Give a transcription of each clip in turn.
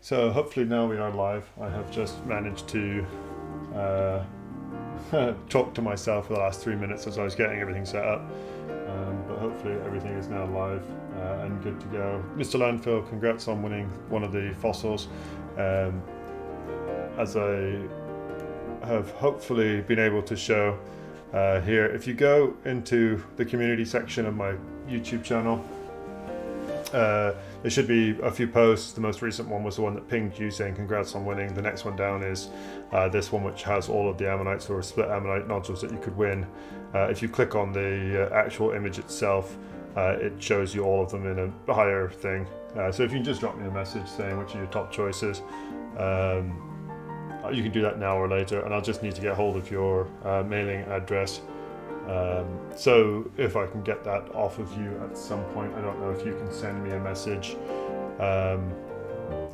So hopefully now we are live. I have just managed to talk to myself for the last 3 minutes as I was getting everything set up. But hopefully everything is now live and good to go. Mr. Landfill, congrats on winning one of the fossils. As I have hopefully been able to show here, if you go into the community section of my YouTube channel, there should be a few posts. The most recent one was the one that pinged you saying congrats on winning. The next one down is this one, which has all of the ammonites or split ammonite nodules that you could win. If you click on the actual image itself, it shows you all of them in a higher thing. So if you can just drop me a message saying which are your top choices, you can do that now or later, and I'll just need to get hold of your mailing address. So if I can get that off of you at some point, I don't know if you can send me a message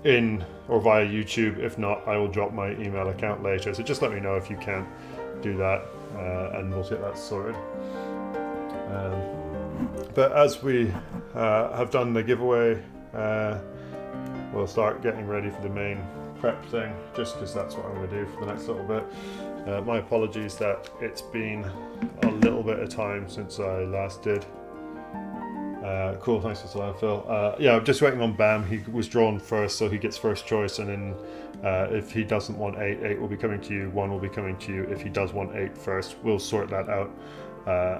in or via YouTube. If not, I will drop my email account later. So just let me know if you can do that, and we'll get that sorted. But as we have done the giveaway, we'll start getting ready for the main prep thing, just because that's what I'm going to do for the next little bit. My apologies that it's been a little bit of time since I last did. Cool, thanks for the landfill. Yeah, I'm just waiting on Bam. He was drawn first, so he gets first choice, and then if he doesn't want 8 will be coming to you, 1 will be coming to you. If he does want 8 first, we'll sort that out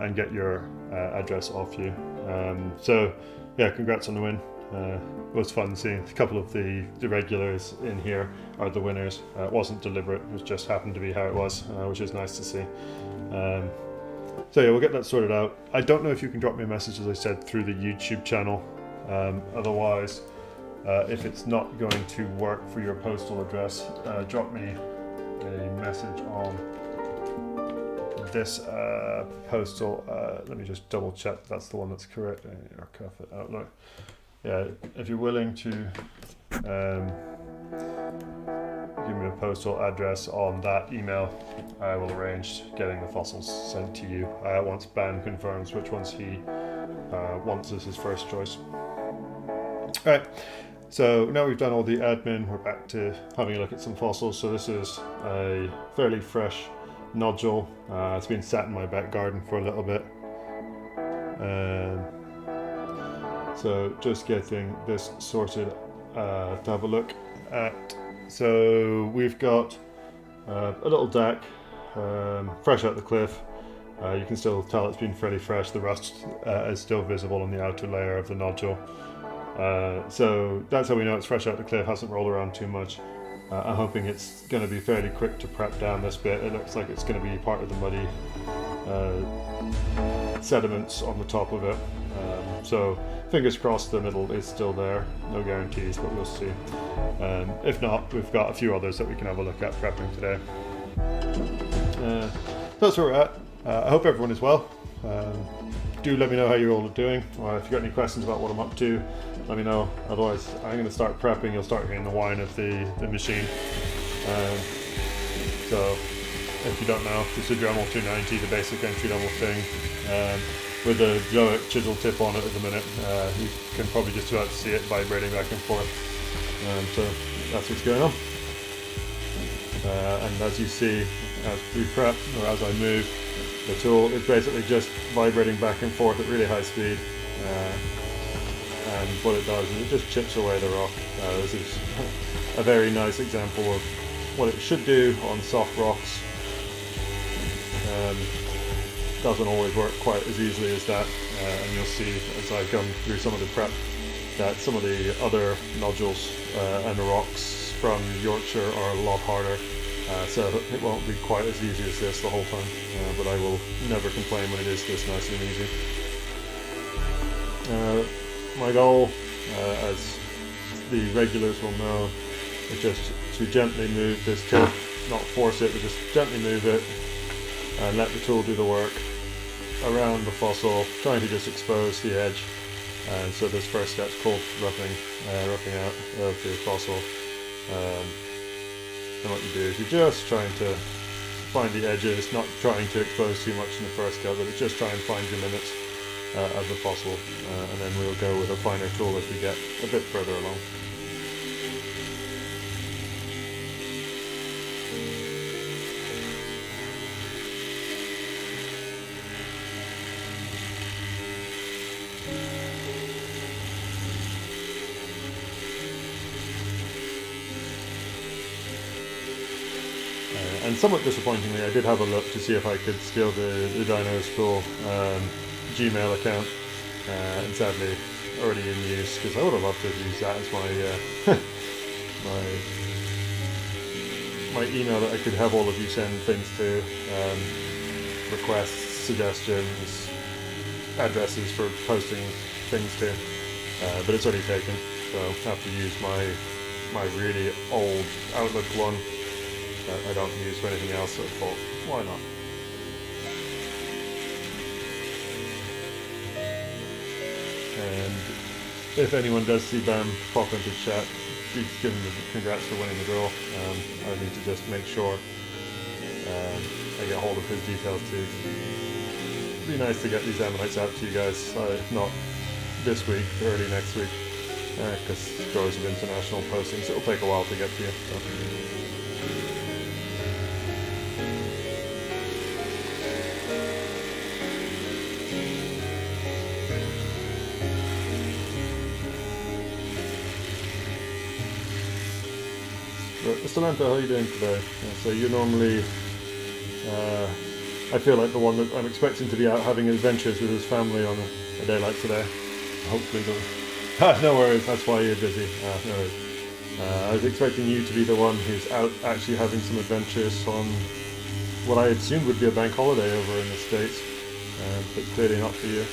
and get your address off you. So yeah, congrats on the win. It was fun seeing a couple of the regulars in here are the winners. It wasn't deliberate, it just happened to be how it was, which is nice to see. So yeah, we'll get that sorted out. I don't know if you can drop me a message, as I said, through the YouTube channel. Otherwise, if it's not going to work for your postal address, drop me a message on this postal. Let me just double check that's the one that's correct. Archive it Outlook. Yeah, if you're willing to give me a postal address on that email, I will arrange getting the fossils sent to you once Ben confirms which ones he wants as his first choice. Alright, so now we've done all the admin, we're back to having a look at some fossils. So this is a fairly fresh nodule. It's been sat in my back garden for a little bit. So just getting this sorted to have a look at. So we've got a little deck, fresh out the cliff. You can still tell it's been fairly fresh. The rust is still visible on the outer layer of the nodule. So that's how we know it's fresh out the cliff, hasn't rolled around too much. I'm hoping it's going to be fairly quick to prep down this bit. It looks like it's going to be part of the muddy sediments on the top of it. So fingers crossed the middle is still there. No guarantees, but we'll see. If not, we've got a few others that we can have a look at prepping today. That's where we're at. I hope everyone is well. Do let me know how you all are doing. Or if you've got any questions about what I'm up to, let me know. Otherwise, I'm going to start prepping. You'll start hearing the whine of the machine. So if you don't know, it's a Dremmel 290, the basic entry-level thing, with a Zoic chisel tip on it at the minute. You can probably just about see it vibrating back and forth. So that's what's going on. And as you see, as we prep, or as I move, the tool is basically just vibrating back and forth at really high speed. And what it does is it just chips away the rock. This is a very nice example of what it should do on soft rocks. Doesn't always work quite as easily as that, and you'll see as I come through some of the prep that some of the other nodules and rocks from Yorkshire are a lot harder, so it won't be quite as easy as this the whole time, but I will never complain when it is this nice and easy. My goal, as the regulars will know, is just to gently move this tip, not force it, but just gently move it and let the tool do the work around the fossil, trying to just expose the edge. And so this first step's called roughing out of the fossil. And what you do is you're just trying to find the edges, not trying to expose too much in the first go, but just try and find your limits of the fossil, and then we'll go with a finer tool as we get a bit further along. And somewhat disappointingly, I did have a look to see if I could steal the Dino School Gmail account, and sadly already in use, because I would have loved to have used that as my my email that I could have all of you send things to, requests, suggestions, addresses for posting things to, but it's already taken, so I have to use my really old Outlook one that I don't use for anything else, so I thought, why not? And if anyone does see Bam pop into chat, please give him the congrats for winning the draw. I need to just make sure I get hold of his details too. It'd be nice to get these ammonites out to you guys, not this week, early next week, because drawers of international postings, it'll take a while to get to you. So. Mr. Lanta, how are you doing today? So you're normally, I feel like the one that I'm expecting to be out having adventures with his family on a day like today. Hopefully no worries, that's why you're busy. No worries. I was expecting you to be the one who's out actually having some adventures on what I assumed would be a bank holiday over in the States, but clearly not for you.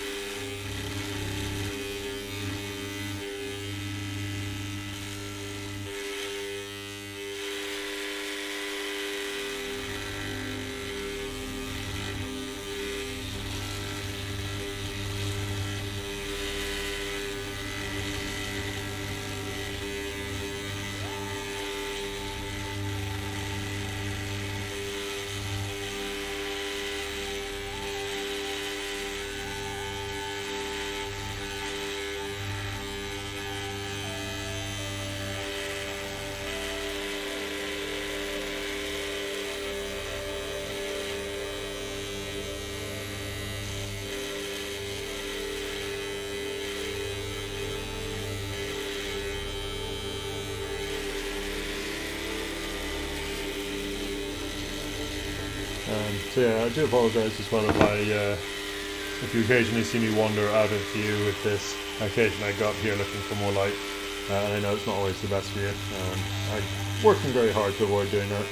So yeah, I do apologise as well if you occasionally see me wander out of view with this. Occasionally I go up here looking for more light, and I know it's not always the best for you. I'm working very hard to avoid doing that.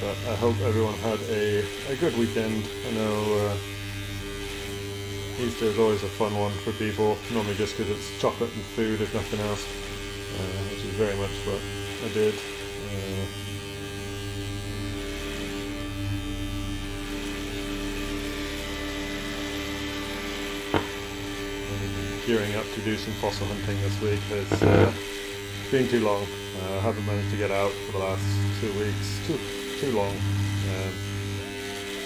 But I hope everyone had a good weekend. I know Easter is always a fun one for people, normally just because it's chocolate and food if nothing else, which is very much what I did. I'm gearing up to do some fossil hunting this week. It's been too long. I haven't managed to get out for the last 2 weeks. Too long,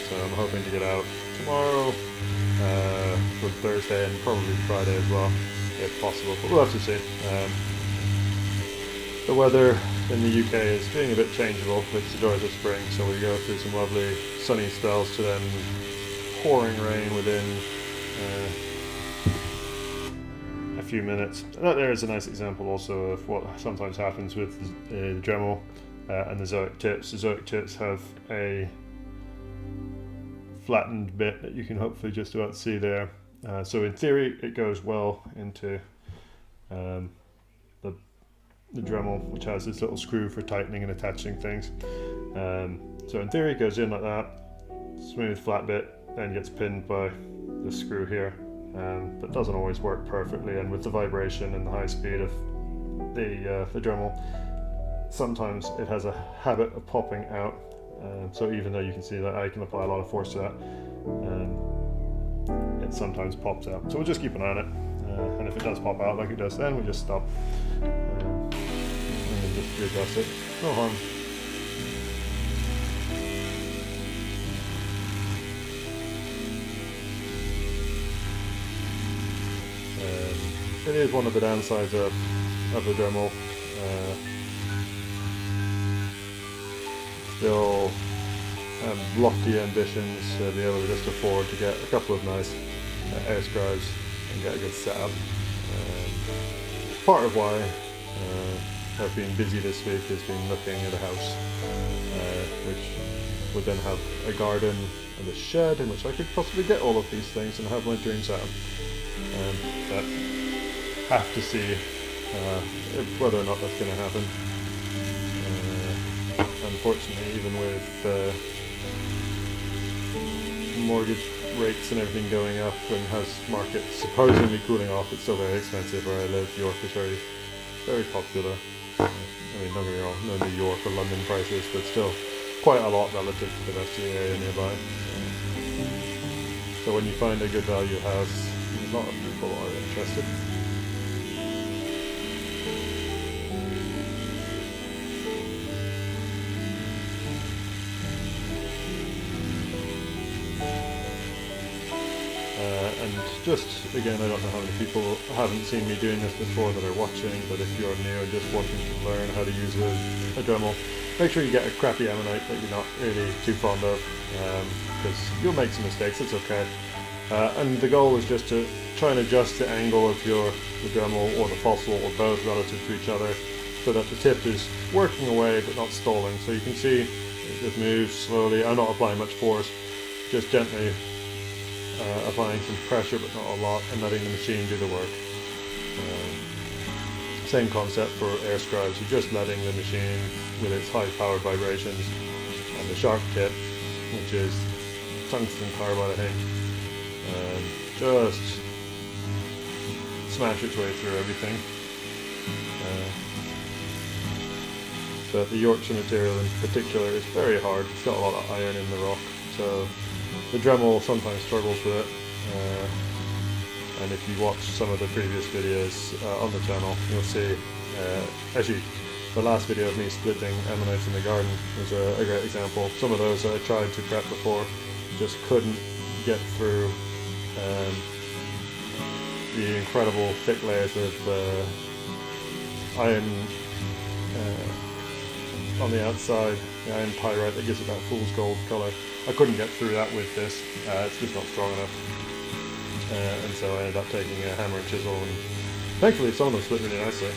so I'm hoping to get out tomorrow, for Thursday, and probably Friday as well, if possible, but we'll have to see. The weather in the UK is being a bit changeable. It's the joys of spring, so we go through some lovely sunny spells to then pouring rain within a few minutes. And that there is a nice example also of what sometimes happens with the Dremmel and the Zoic tips. The Zoic tips have a flattened bit that you can hopefully just about see there. So in theory it goes well into the Dremel, which has this little screw for tightening and attaching things. So in theory it goes in like that, smooth flat bit, then gets pinned by the screw here. But doesn't always work perfectly, and with the vibration and the high speed of the Dremel, sometimes it has a habit of popping out. So even though you can see that I can apply a lot of force to that, it sometimes pops out. So we'll just keep an eye on it, and if it does pop out like it does then, we just stop and then just readjust it. No harm. It is one of the downsides of the Dremel. still have lofty ambitions to be able to just afford to get a couple of nice air scribes and get a good setup. Part of why I've been busy this week has been looking at a house which would then have a garden and a shed in which I could possibly get all of these things and have my dream setup. But have to see whether or not that's going to happen. Unfortunately, even with mortgage rates and everything going up and house market supposedly cooling off, it's still very expensive where I live. York is very popular. I mean, don't get me wrong, no New York or London prices, but still quite a lot relative to the rest of the area nearby. So when you find a good value house, a lot of people are interested. And just again, I don't know how many people haven't seen me doing this before that are watching, but if you're new and just wanting to learn how to use a Dremel, make sure you get a crappy ammonite that you're not really too fond of, because you'll make some mistakes, it's okay. And the goal is just to try and adjust the angle of the Dremel or the fossil or both relative to each other so that the tip is working away but not stalling. So you can see it just moves slowly. I'm not applying much force, just gently applying some pressure but not a lot and letting the machine do the work. Same concept for air scribes, you're just letting the machine with its high powered vibrations and the sharp tip, which is tungsten carbide I think, just smash its way through everything. But the Yorkshire material in particular is very hard, it's got a lot of iron in the rock, so the Dremel sometimes struggles with it. And if you watch some of the previous videos on the channel, you'll see, actually the last video of me splitting ammonites in the garden was a great example. Some of those I tried to prep before, just couldn't get through the incredible thick layers of iron on the outside, the iron pyrite that gives it that fool's gold colour. I couldn't get through that with this, it's just not strong enough. And so I ended up taking a hammer and chisel, and thankfully some of them split really nicely.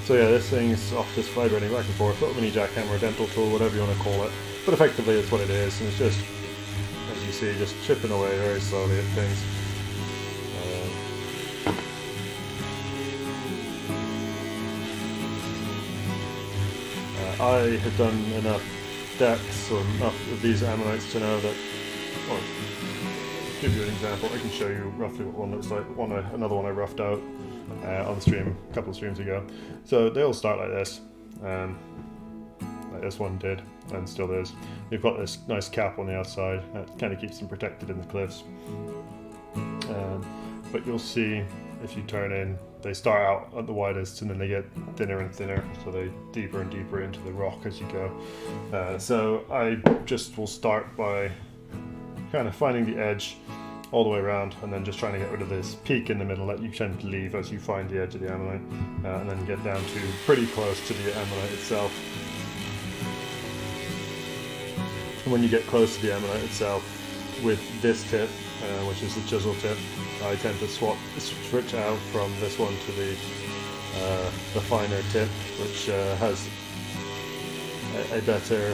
So yeah, this thing's off just vibrating back and forth, little mini jackhammer, dental tool, whatever you want to call it. But effectively it's what it is, and it's just, as you see, just chipping away very slowly at things. I had done enough decks or enough of these ammonites to know that, or to give you an example, I can show you roughly what one looks like. Another one I roughed out on the stream a couple of streams ago. So they all start like this, like this one did and still is. You've got this nice cap on the outside that kind of keeps them protected in the cliffs. But you'll see if you turn in, they start out at the widest and then they get thinner and thinner, so they deeper and deeper into the rock as you go. So I just will start by kind of finding the edge all the way around and then just trying to get rid of this peak in the middle that you tend to leave as you find the edge of the ammonite, and then get down to pretty close to the ammonite itself. And when you get close to the ammonite itself with this tip, which is the chisel tip, I tend to switch out from this one to the finer tip, which has a better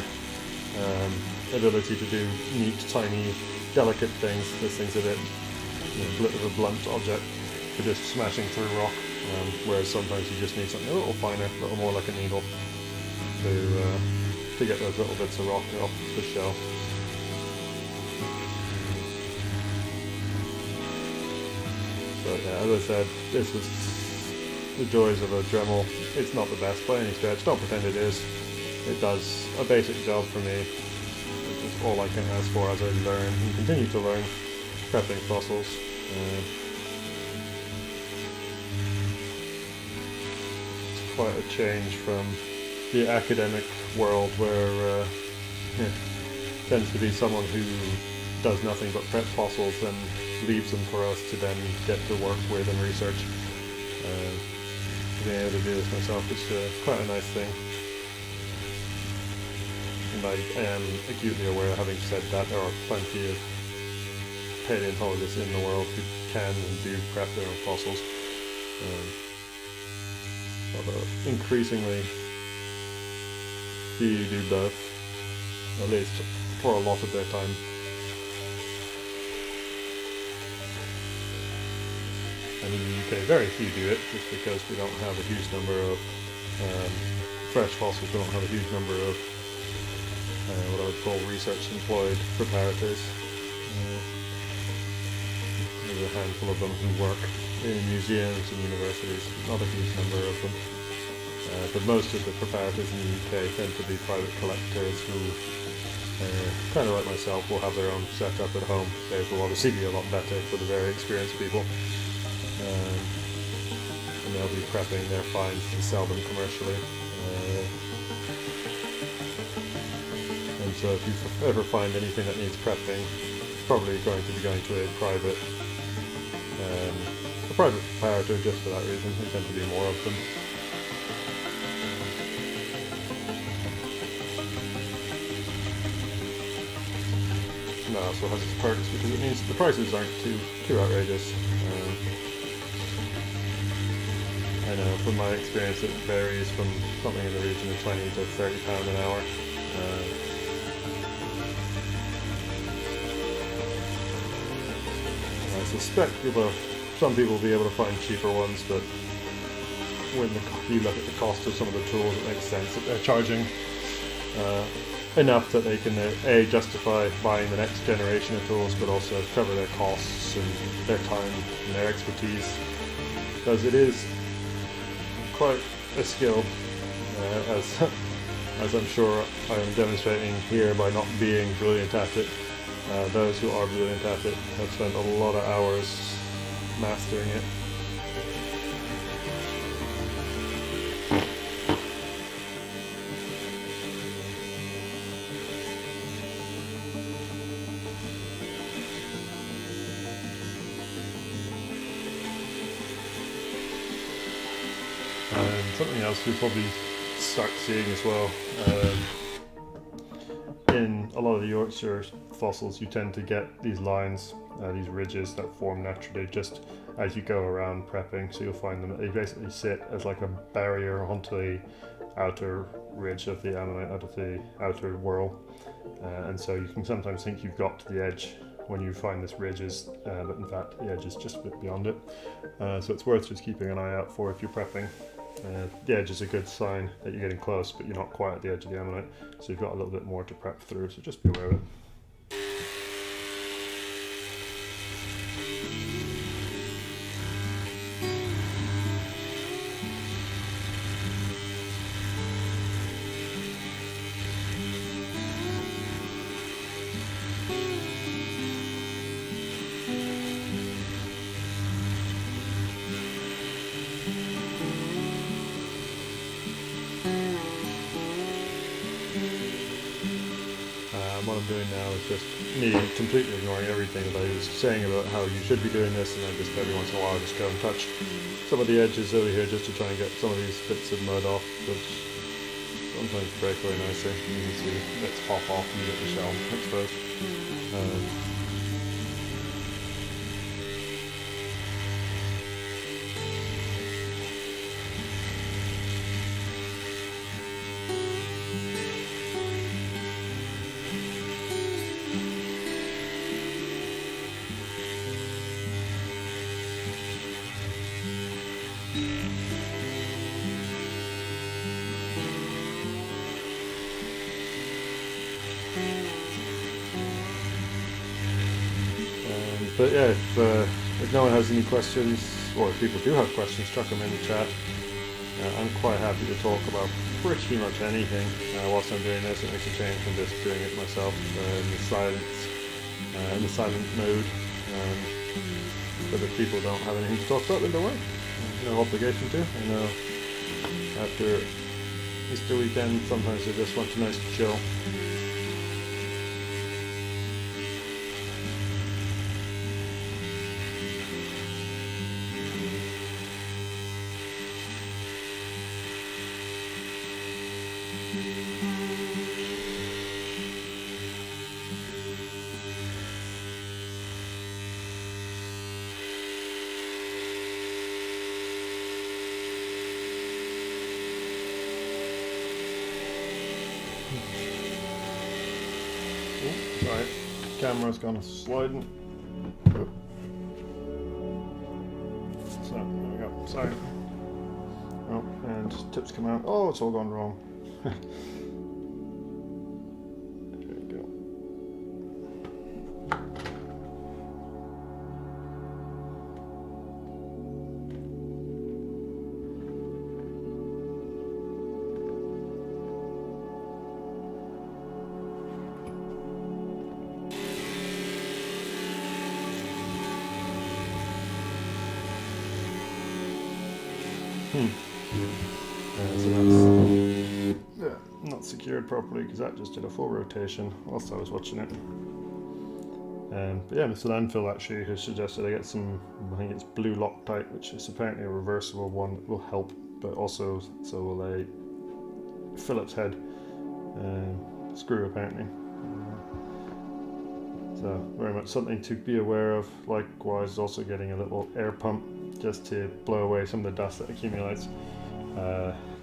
ability to do neat, tiny, delicate things. This thing's a bit of a blunt object for just smashing through rock, whereas sometimes you just need something a little finer, a little more like a needle to get those little bits of rock off the shell. But yeah, as I said, this was the joys of a Dremel. It's not the best by any stretch, don't pretend it is. It does a basic job for me, which is all I can ask for as I learn and continue to learn prepping fossils. quite a change from the academic world where tends to be someone who does nothing but prep fossils and leaves them for us to then get to work with and research. Being able to do this myself is quite a nice thing. And I am acutely aware, having said that, there are plenty of paleontologists in the world who can and do prep their own fossils. Although increasingly few do both, at least for a lot of their time. And in the UK, very few do it, just because we don't have a huge number of fresh fossils. We don't have a huge number of what I would call research-employed preparators. There's a handful of them who work in museums and universities, not a huge number of them. But most of the preparators in the UK tend to be private collectors who, kind of like myself, will have their own setup at home. They will obviously be a lot better for the very experienced people. And they'll be prepping their finds to sell them commercially. And so if you ever find anything that needs prepping, it's probably going to be going to a private preparator just for that reason. There tend to be more of them. And that also has its perks because it means the prices aren't too outrageous. I know from my experience it varies from something in the region of £20 to £30 an hour. I suspect some people will be able to find cheaper ones, but when you look at the cost of some of the tools, it makes sense that they're charging enough that they can justify buying the next generation of tools, but also cover their costs and their time and their expertise, because it is quite a skill, as I'm sure I am demonstrating here by not being brilliant at it. Those who are brilliant at it have spent a lot of hours mastering it. And something else we probably start seeing as well, in a lot of the Yorkshire fossils you tend to get these lines, these ridges that form naturally just as you go around prepping. So you'll find them, they basically sit as like a barrier onto the outer ridge of the ammonite, out of the outer whorl, and so you can sometimes think you've got to the edge when you find this ridges, but in fact the edge is just a bit beyond it. So it's worth just keeping an eye out for if you're prepping. The edge is a good sign that you're getting close, but you're not quite at the edge of the ammonite, so you've got a little bit more to prep through, so just be aware of it. What I'm doing now is just me completely ignoring everything that I was saying about how you should be doing this, and then just every once in a while just go and touch some of the edges over here just to try and get some of these bits of mud off, which sometimes break very nicely. You can see bits pop off and you get the shell exposed. But yeah, if no one has any questions, or if people do have questions, chuck them in the chat. I'm quite happy to talk about pretty much anything whilst I'm doing this. It makes a change from just doing it myself in the silent mode. But if people don't have anything to talk about, then don't worry. No obligation to. I know after Easter weekend. Sometimes I just want a nice chill. Oh, sorry, camera's gone sliding. So, there we go, sorry. Oh, and tips come out. Oh, it's all gone wrong. There we go. So that's not secured properly because that just did a full rotation whilst I was watching it. But yeah, Mr. Landfill actually has suggested I get some, I think it's blue Loctite, which is apparently a reversible one that will help, but also so will a Phillips head screw apparently. So very much something to be aware of. Likewise, also getting a little air pump just to blow away some of the dust that accumulates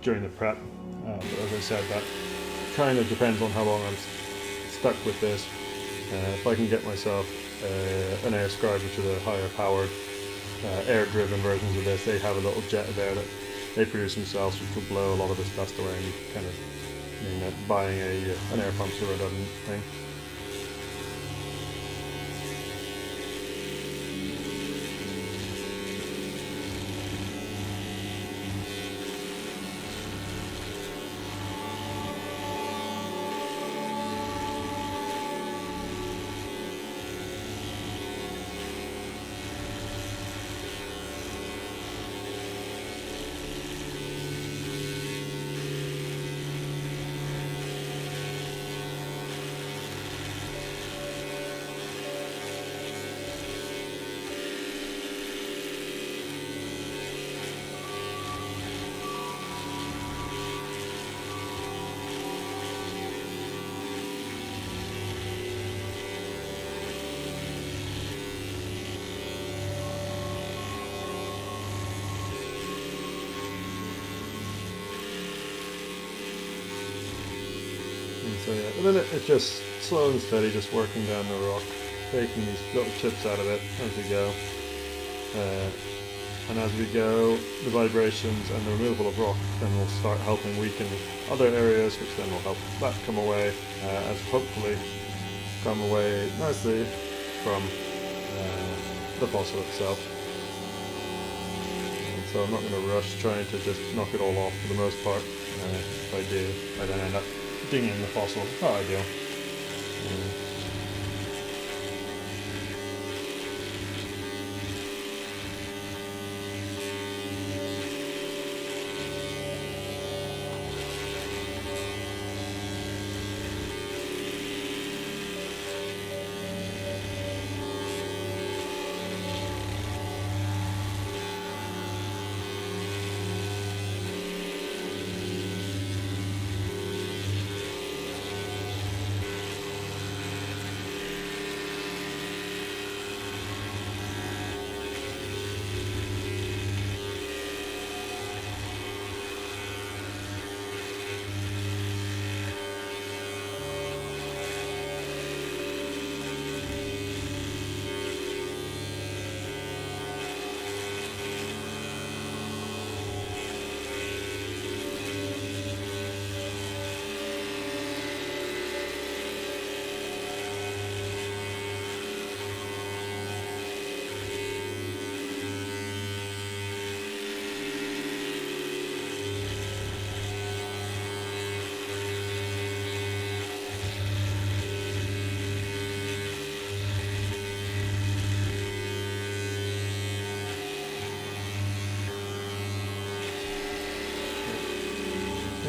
during the prep. But as I said, that kind of depends on how long I'm stuck with this. If I can get myself an air scribe, which is a higher powered air-driven versions of this, they have a little jet of air that they produce themselves, which will blow a lot of this dust away, and you kind of, you know, buying an air pump's a redundant thing. So yeah, at the minute it's just slow and steady, just working down the rock, taking these little chips out of it as we go. And as we go, the vibrations and the removal of rock then will start helping weaken other areas, which then will help that come away, as hopefully come away nicely from the fossil itself. And so I'm not going to rush trying to just knock it all off for the most part. If I do, I then end up dinging the fossil. Not ideal.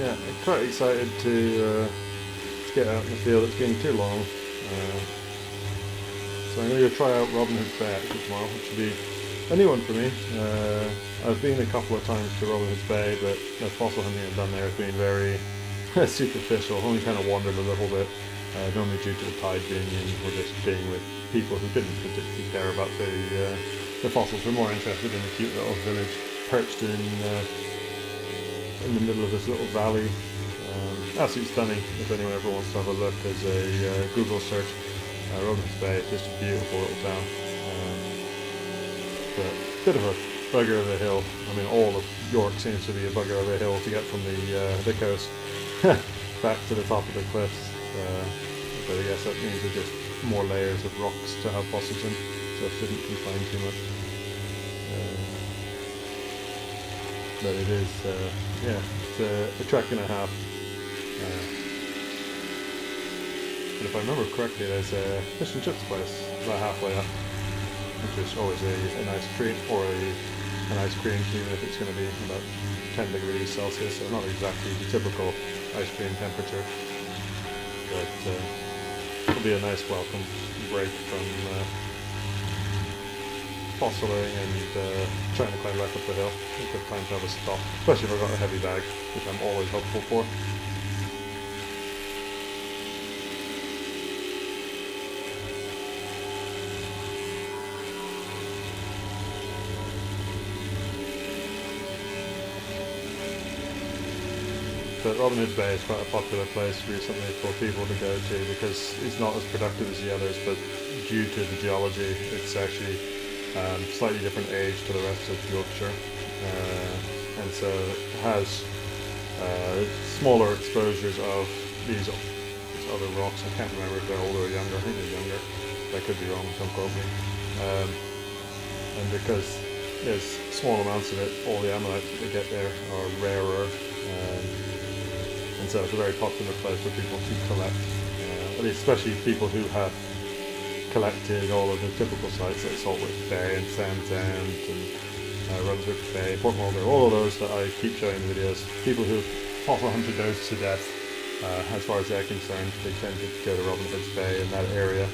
yeah, I'm quite excited to get out in the field. It's getting too long. So I'm going to go try out Robin Hood's Bay actually tomorrow, which should be a new one for me. I've been a couple of times to Robin Hood's Bay, but the fossil hunting I've done there has been very superficial. Only kind of wandered a little bit, normally due to the tide being in, or just being with people who didn't particularly care about the fossils. We're more interested in the cute little village perched in the middle of this little valley. Absolutely stunning. If anyone ever wants to have a look, as a Google search, Robin Hood's Bay, just a beautiful little town. But a bit of a bugger of a hill. I mean, all of York seems to be a bugger of a hill to get from the coast back to the top of the cliffs. But I guess that means there's just more layers of rocks to have fossils in, so it shouldn't complain too much. But it is, yeah, it's a trek and a half. But if I remember correctly, there's a fish and chips place about halfway up, which is always a nice treat, or an ice cream, even if it's going to be about 10 degrees Celsius, so not exactly the typical ice cream temperature. But it'll be a nice welcome break from fossiling and trying to climb back up the hill. A good time to have a stop, especially if I've got a heavy bag, which I'm always hopeful for. But Robin Hood's Bay is quite a popular place recently for people to go to because it's not as productive as the others, but due to the geology, it's actually slightly different age to the rest of Yorkshire, and so it has smaller exposures of these other rocks. I can't remember if they're older or younger. I think they're younger. I could be wrong, don't quote me. And because there's small amounts of it, all the ammonites that they get there are rarer. And so it's a very popular place for people to collect, at least especially people who have collected all of the typical sites like Saltwick Bay and Sandsend and Runswick Bay, Port Mulder, all of those that I keep showing in the videos. People who fossil hunted those to death, as far as they're concerned, they tend to go to Robin Hood's Bay in that area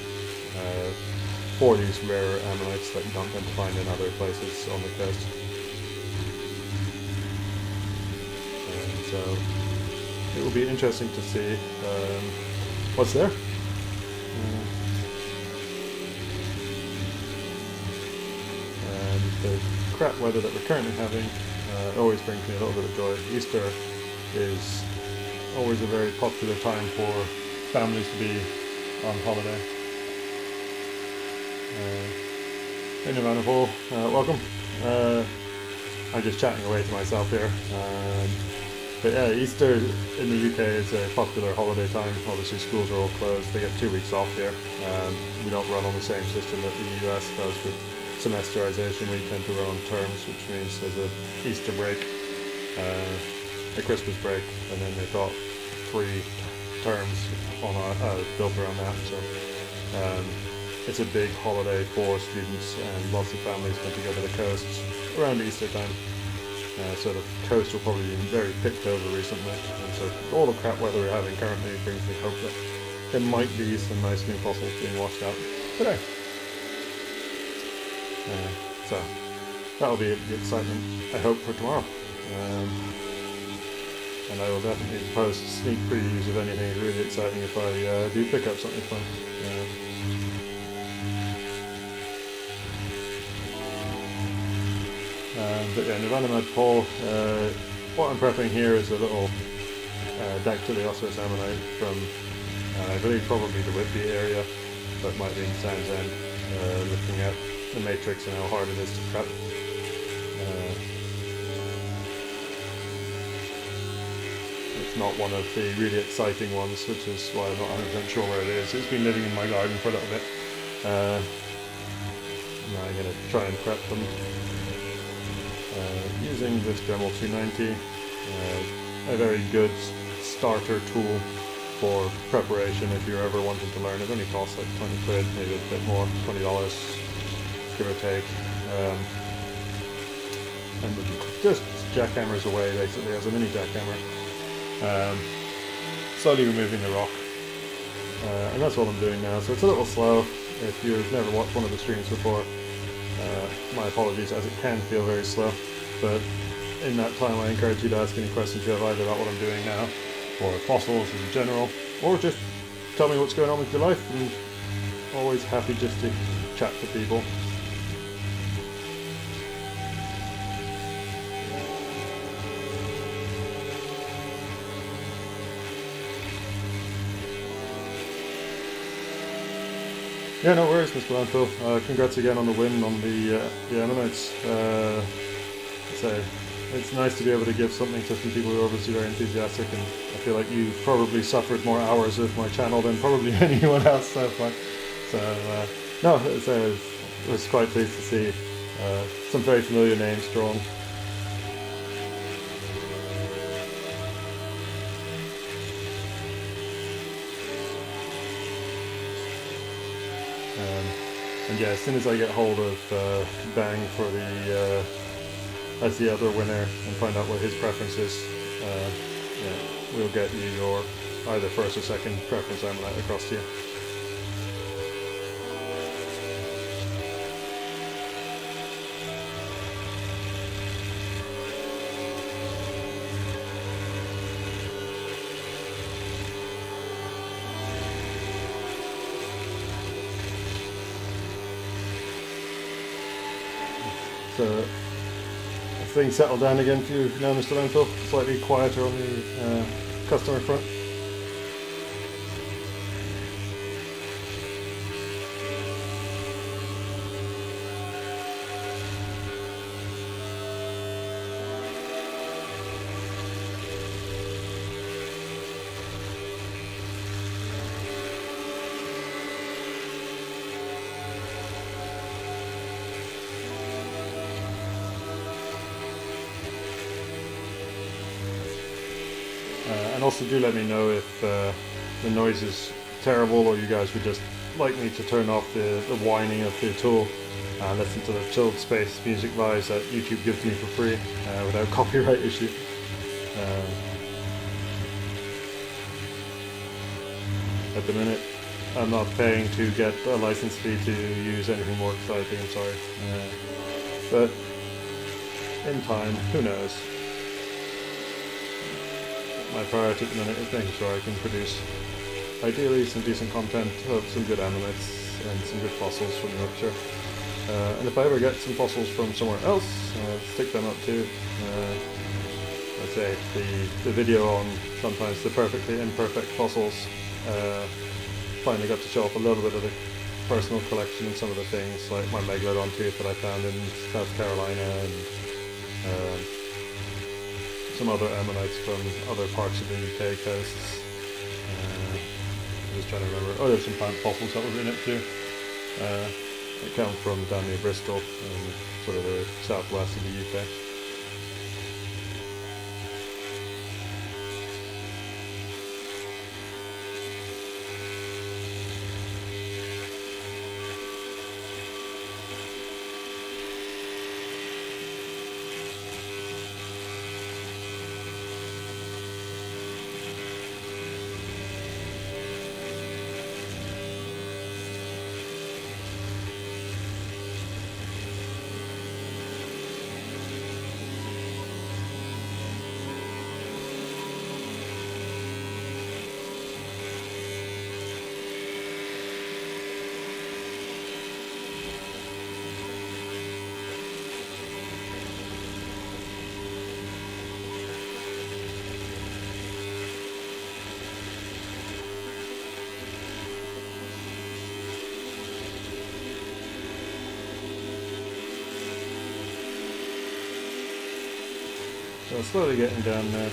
for these rare ammonites that you don't tend to find in other places on the coast. And so it will be interesting to see what's there. And the crap weather that we're currently having always brings me a little bit of joy. Easter is always a very popular time for families to be on holiday. Hey Manifold, welcome. I'm just chatting away to myself here. But yeah, Easter in the UK is a popular holiday time. Obviously schools are all closed. They get 2 weeks off here. We don't run on the same system that the US does with semesterization. We tend to run on terms, which means there's an Easter break, a Christmas break, and then they've got 3 terms on built around that. So it's a big holiday for students, and lots of families come to go to the coast around Easter time. So the coast will probably be very picked over recently, and so all the crap weather we're having currently brings me hope that there might be some nice new fossils being washed out today. So that'll be the excitement I hope for tomorrow. And I will definitely post sneak previews of anything really exciting if I do pick up something fun. But yeah, Nirvana Paul, what I'm prepping here is a little Dactyliosauris ammonite from, I believe probably the Whitby area, but might be in Sandsend, looking at the matrix and how hard it is to prep. It's not one of the really exciting ones, which is why I'm not 100% sure where it is. It's been living in my garden for a little bit. Now I'm going to try and prep them. Using this Dremmel 290, a very good starter tool for preparation if you're ever wanting to learn. It only costs like 20 quid, maybe a bit more, $20, give or take. And it just jackhammers away basically as a mini jackhammer. slowly removing the rock. And that's what I'm doing now, so it's a little slow. If you've never watched one of the streams before, my apologies, as it can feel very slow, but in that time I encourage you to ask any questions you have either about what I'm doing now, or fossils in general, or just tell me what's going on with your life. I'm always happy just to chat to people. Yeah, no worries, Mr. Landfill. Congrats again on the win on the ammonites. So it's nice to be able to give something to some people who are obviously very enthusiastic, and I feel like you've probably suffered more hours with my channel than probably anyone else so far. So no, I was quite pleased to see some very familiar names drawn. And yeah, as soon as I get hold of Bang for the as the other winner and find out what his preference is, yeah, we'll get you your either first or second preference ammonite across to you. So things settled down again for you now, Mr. Landfill? Slightly quieter on the customer front? And also do let me know if the noise is terrible, or you guys would just like me to turn off the whining of the tool and listen to the chilled space music vibes that YouTube gives me for free without copyright issue. At the minute, I'm not paying to get a license fee to use anything more exciting, I'm sorry. But in time, who knows? My priority at the minute is making sure I can produce, ideally, some decent content of some good ammonites and some good fossils from Yorkshire. And if I ever get some fossils from somewhere else, stick them up too. Let's say the video on sometimes the perfectly imperfect fossils finally got to show off a little bit of the personal collection and some of the things, like my megalodon tooth that I found in South Carolina, and some other ammonites from other parts of the UK coasts. I'm just trying to remember. Oh, there's some plant fossils that were in it too. They come from down near Bristol, sort of the southwest of the UK. So slowly getting down there.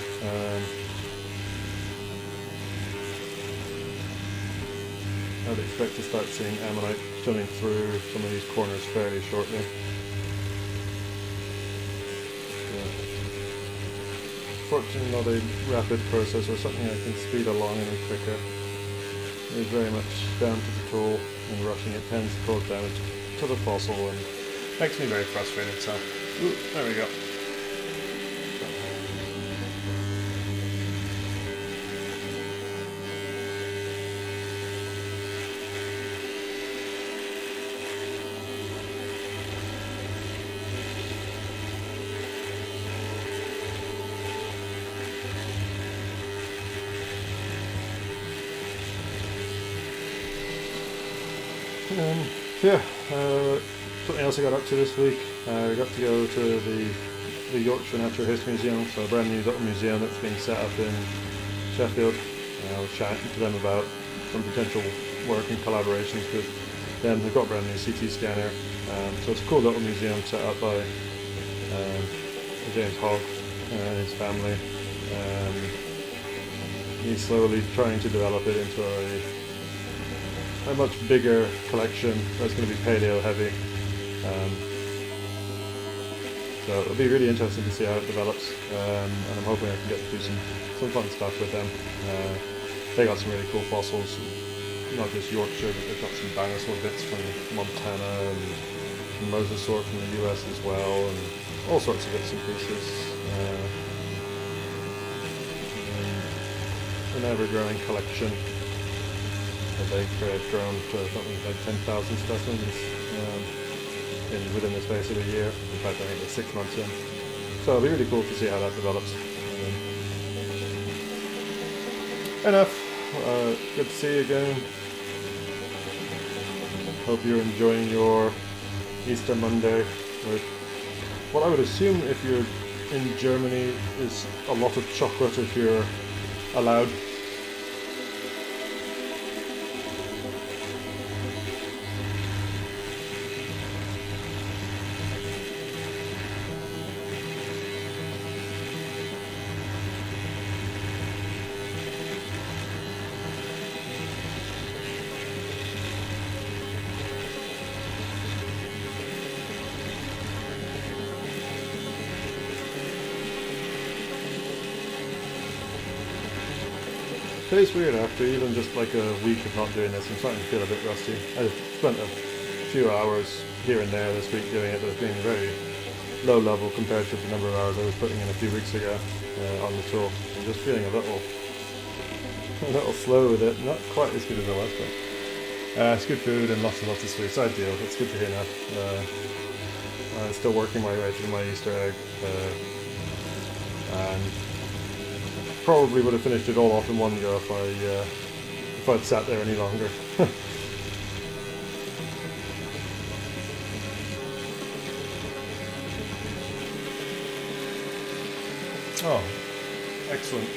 I'd expect to start seeing ammonite filling through some of these corners fairly shortly. Fortunately, not a rapid process or something I can speed along any quicker. It is very much down to the tool, and rushing it tends to cause damage to the fossil and makes me very frustrated. So, there we go. Yeah, something else I got up to this week. I got to go to the Yorkshire Natural History Museum, so a brand new little museum that's being set up in Sheffield. I was chatting to them about some potential work and collaborations with them. They've got a brand new CT scanner, so it's a cool little museum set up by James Hogg and his family. He's slowly trying to develop it into a much bigger collection that's going to be paleo heavy. So it'll be really interesting to see how it develops, and I'm hoping I can get to do some fun stuff with them. They got some really cool fossils, not just Yorkshire, but they've got some dinosaur bits from Montana and mosasaur from the US as well, and all sorts of bits and pieces. An ever-growing collection that they've grown to something like 10,000 specimens within the space of a year. In fact, I think it's 6 months in. So it'll be really cool to see how that develops. Enough. Good to see you again. Hope you're enjoying your Easter Monday with what I would assume, if you're in Germany, is a lot of chocolate if you're allowed. It's weird, after even just like a week of not doing this, I'm starting to feel a bit rusty. I've spent a few hours here and there this week doing it, but it's been very low level compared to the number of hours I was putting in a few weeks ago on the tool. I'm just feeling a little slow with it, not quite as good as I was, but it's good food and lots of sweets. Ideal. It's good to hear now. I'm still working my way through my Easter egg, and probably would have finished it all off in one go if I'd sat there any longer. Oh, excellent.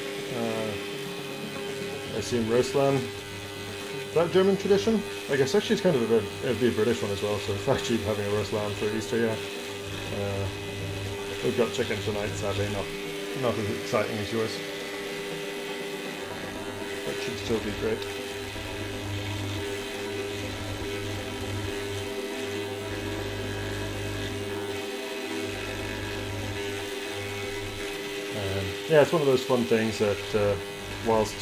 I assume roast lamb. Is that German tradition? I guess actually it's kind of it'd be a British one as well, so it's actually having a roast lamb for Easter, yeah. We've got chicken tonight, sadly, not as exciting as yours. That should still be great. Yeah, it's one of those fun things that whilst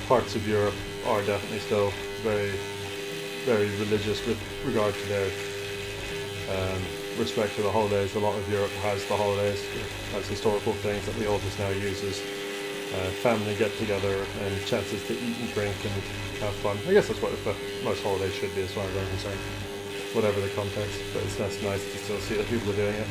parts of Europe are definitely still very, very religious with regard to their respect for the holidays, a lot of Europe has the holidays as historical things that we all just now use as family get-together and chances to eat and drink and have fun. I guess that's what most holidays should be as far as I'm concerned, whatever the context, but it's nice to still see that people are doing it.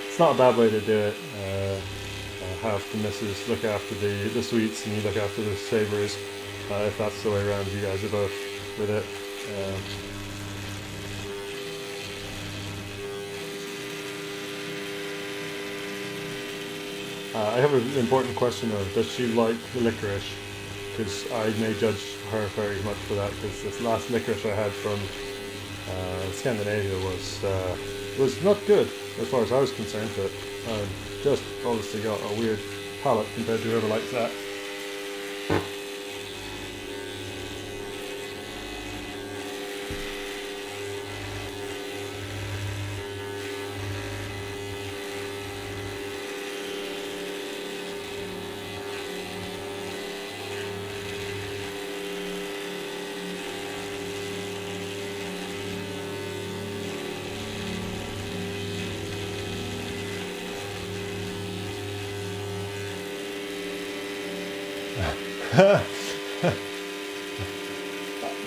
It's not a bad way to do it. Have the missus look after the sweets and you look after the savouries, if that's the way around you guys are both with it. I have an important question though. Does she like the licorice? Because I may judge her very much for that, because this last licorice I had from Scandinavia was not good as far as I was concerned, but just obviously got a weird palate compared to whoever likes that.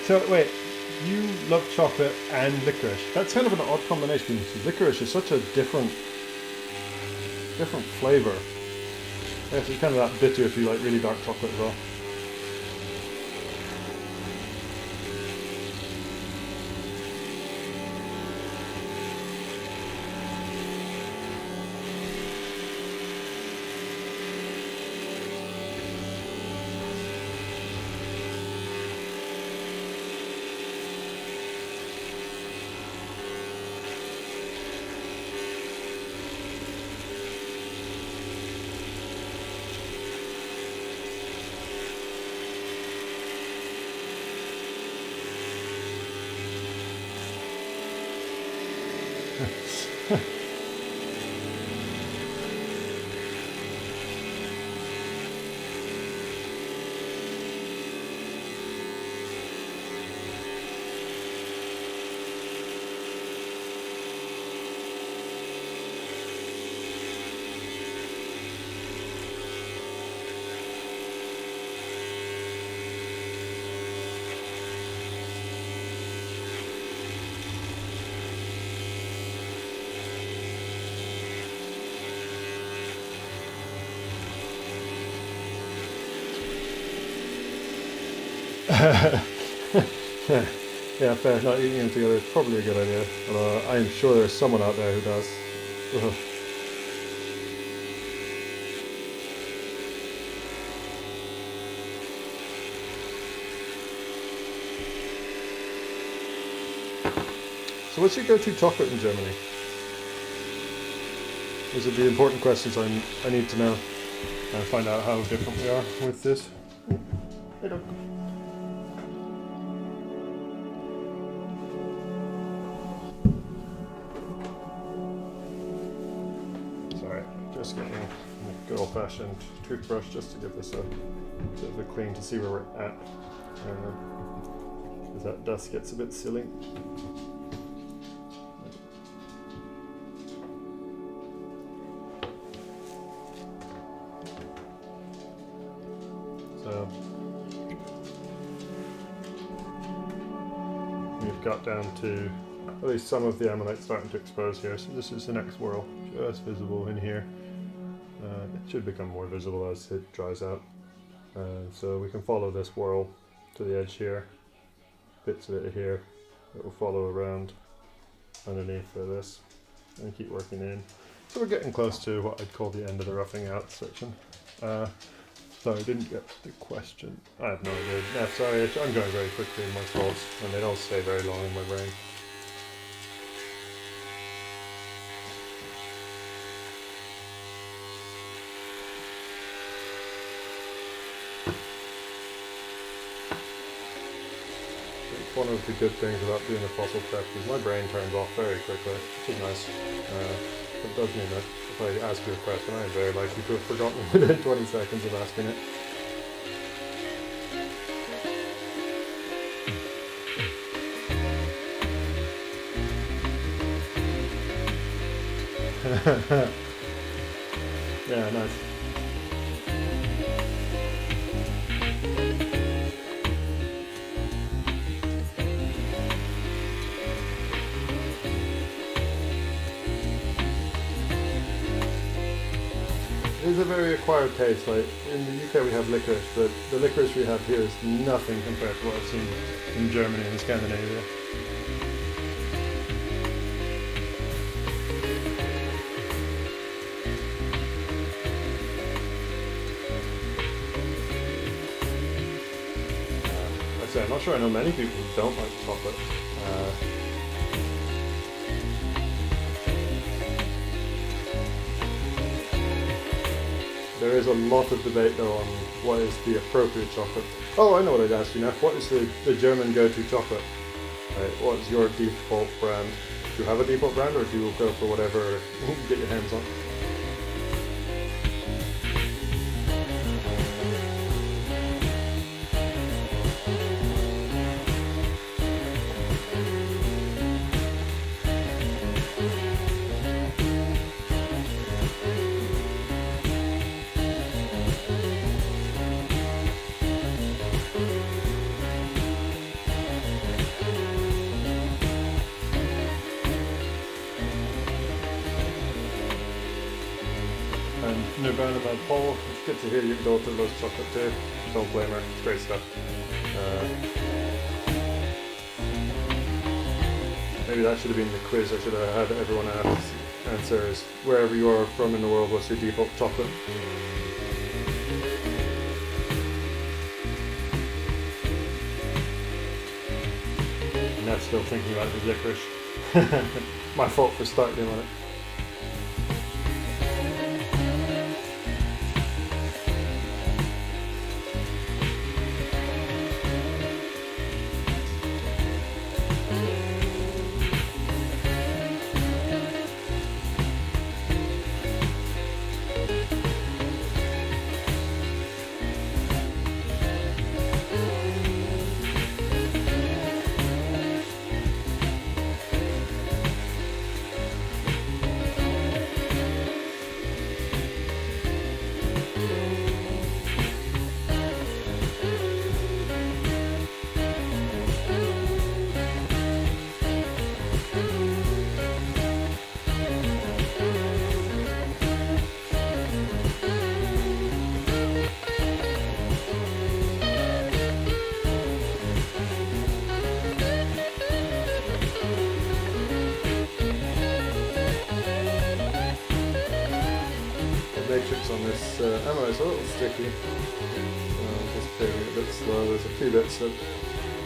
So wait, you love chocolate and licorice. That's kind of an odd combination because licorice is such a different different flavour. Yes, it's kind of that bitter if you like really dark chocolate as well. Yeah, fair. Not eating them together is probably a good idea. Although I am sure there's someone out there who does. Ugh. So what's your go-to chocolate in Germany? These are the important questions I need to know and find out how different we are with this. Hey, Doc. Sorry, just getting a good old-fashioned toothbrush just to give this a bit of a clean to see where we're at. Because that dust gets a bit silly. So we've got down to at least some of the ammonites starting to expose here. So this is the next whorl, just visible in here. It should become more visible as it dries out. So we can follow this whorl to the edge here, bits of it here. It will follow around underneath for this and keep working in. So we're getting close to what I'd call the end of the roughing out section. Sorry, I didn't get the question. I have no idea. Yeah, sorry, I'm going very quickly in my thoughts, and they don't stay very long in my brain. I think one of the good things about doing a fossil prep is my brain turns off very quickly, which is nice. It does mean that if I ask you a question, I am very likely to have forgotten within 20 seconds of asking it. Yeah, nice. It is a very acquired taste. Like in the UK we have licorice, but the licorice we have here is nothing compared to what I've seen in Germany and Scandinavia. I'm not sure I know many people who don't like chocolate. There is a lot of debate though on what is the appropriate chocolate. Oh, I know what I'd ask you now. What is the German go-to chocolate? Right, what is your default brand? Do you have a default brand, or do you go for whatever you get your hands on? And Nirvana Man Paul, it's good to hear your daughter loves chocolate too. Don't blame her, it's great stuff. Maybe that should have been the quiz I should have had everyone answer is wherever you are from in the world, what's your default chocolate? And now still thinking about his licorice. My fault for starting him on it. Matrix on this ammonite's a little sticky, just taking it a bit slow. There's a few bits that are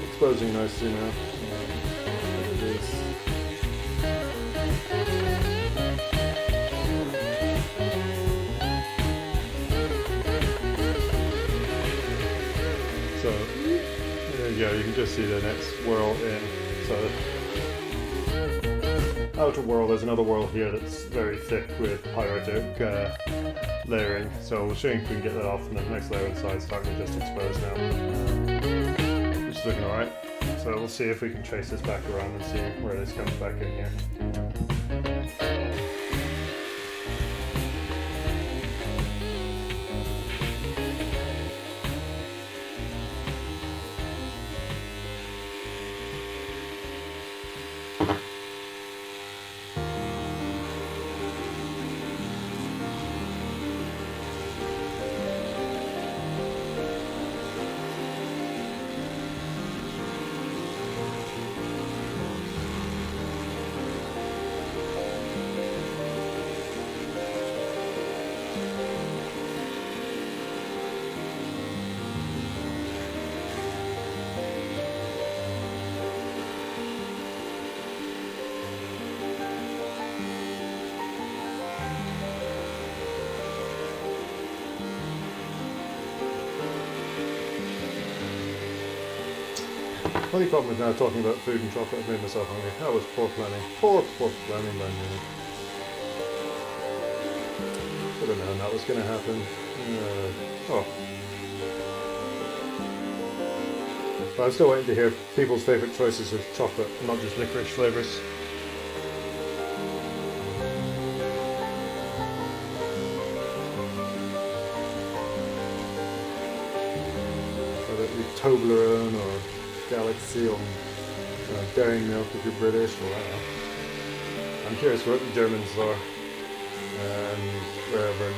exposing nicely now. So there you go, you can just see the next whirl in. So outer whirl, there's another whirl here that's very thick with hierarchic layering, so we'll see if we can get that off, and the next layer inside is starting to just expose now, which is looking alright. So we'll see if we can trace this back around and see where this comes back in here. Only problem is now talking about food and chocolate, I've made myself hungry. That was poor planning. Poor planning by me. Should have known that was going to happen. Oh. But I'm still waiting to hear people's favourite choices of chocolate, not just licorice flavours. Whether it be Toblerone or Galaxy or Dairy Milk if you're British, or I don't know. I'm curious what the Germans are, and wherever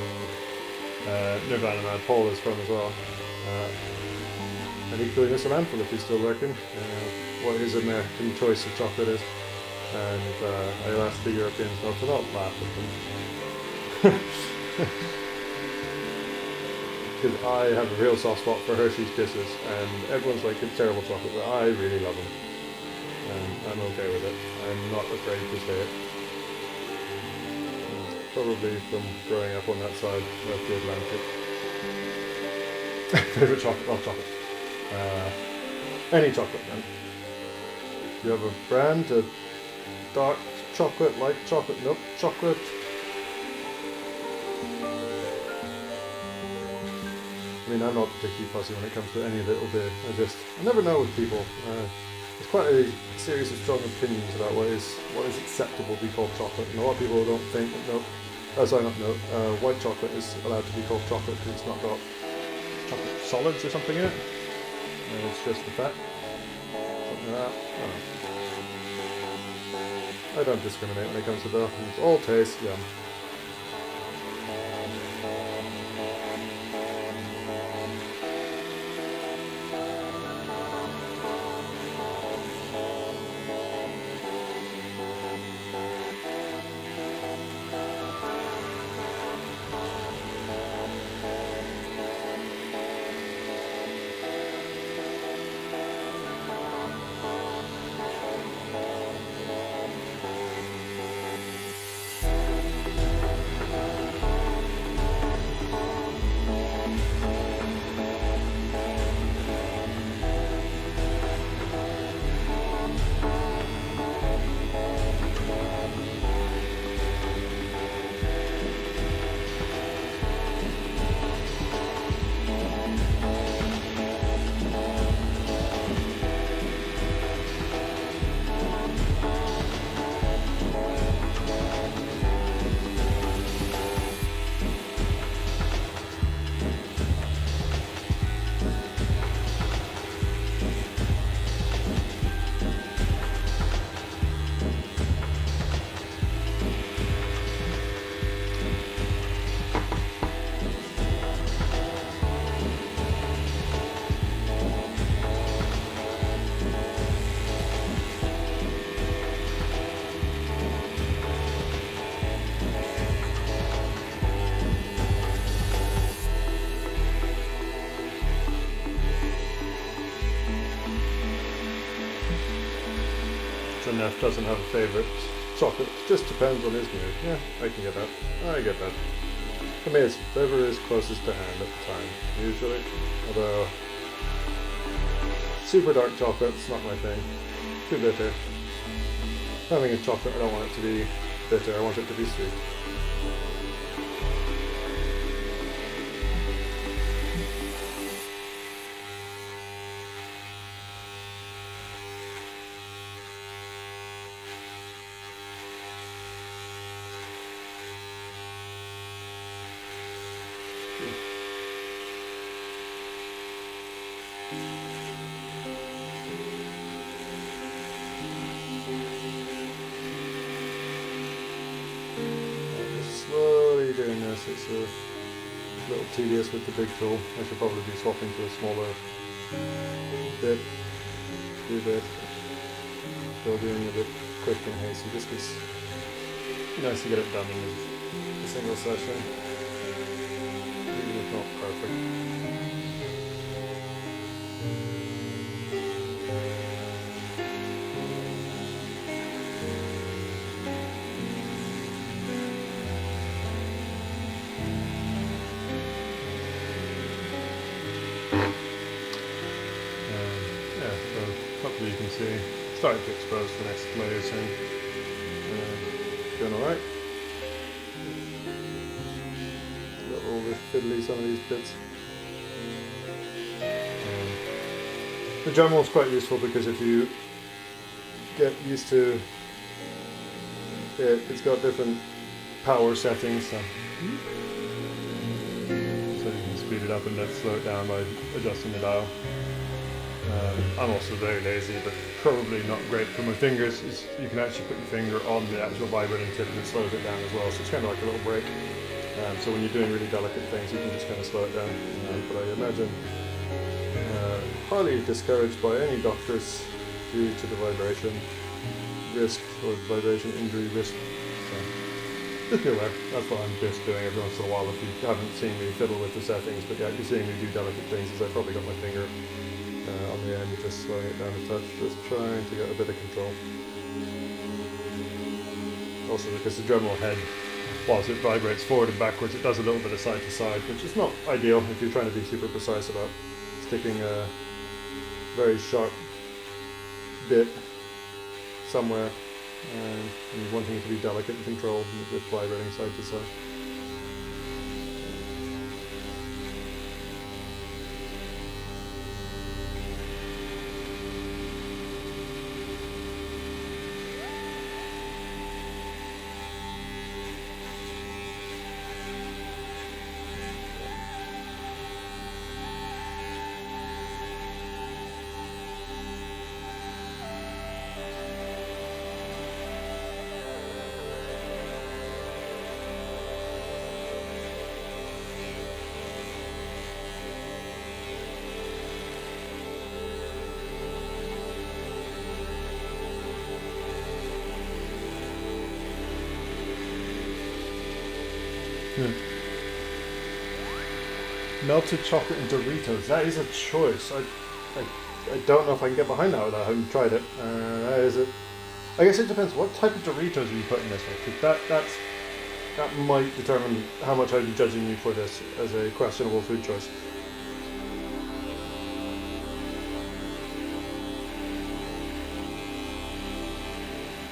Nirvana Man Paul is from as well. And equally Mr. Manful, if he's still working, what his American choice of chocolate is. And I'll ask the Europeans not to not laugh at them. Because I have a real soft spot for Hershey's Kisses, and everyone's like, it's terrible chocolate, but I really love them. And I'm okay with it. I'm not afraid to say it. Probably from growing up on that side of the Atlantic. Favourite chocolate? Love chocolate. Any chocolate then. Do you have a brand? A dark chocolate, light chocolate, milk chocolate? I mean, I'm not particularly fussy when it comes to any little bit. I never know with people. There's quite a series of strong opinions about what is acceptable to be called chocolate, and a lot of people don't think that white chocolate is allowed to be called chocolate because it's not got chocolate solids or something in it. It's just the fat. Something like that. I don't discriminate when it comes to that. It's all taste, yum. Mr. Neff doesn't have a favourite chocolate. It just depends on his mood. Yeah, I can get that. I get that. For me, it's whatever is closest to hand at the time, usually. Although, super dark chocolate's not my thing. Too bitter. Having a chocolate, I don't want it to be bitter, I want it to be sweet. Slowly doing this, it's a little tedious with the big tool. I should probably be swapping to a smaller bit, still doing a bit quick and hasty, just because it's nice to get it done in a single session, even if not perfect. Hopefully you can see, starting to expose the next layer soon. Doing alright. A little over fiddly some of these bits. The Dremel is quite useful because if you get used to it, it's got different power settings. So you can speed it up and then slow it down by adjusting the dial. I'm also very lazy, but probably not great for my fingers. You can actually put your finger on the actual vibrating tip and it slows it down as well, so it's kind of like a little break. So when you're doing really delicate things, you can just kind of slow it down. But I imagine highly discouraged by any doctors due to the vibration risk or vibration injury risk. So just be aware. That's what I'm just doing every once in a while. If you haven't seen me fiddle with the settings, but yeah, you're seeing me do delicate things, as I've probably got my finger on the end, just slowing it down a touch, just trying to get a bit of control. Also because the Dremel head, whilst it vibrates forward and backwards, it does a little bit of side to side, which is not ideal if you're trying to be super precise about sticking a very sharp bit somewhere and wanting it to be delicate and controlled with vibrating side to side. Melted chocolate and Doritos. That is a choice. I don't know if I can get behind that without having tried it. I guess it depends. What type of Doritos are you putting this with? Because that might determine how much I'd be judging you for this as a questionable food choice.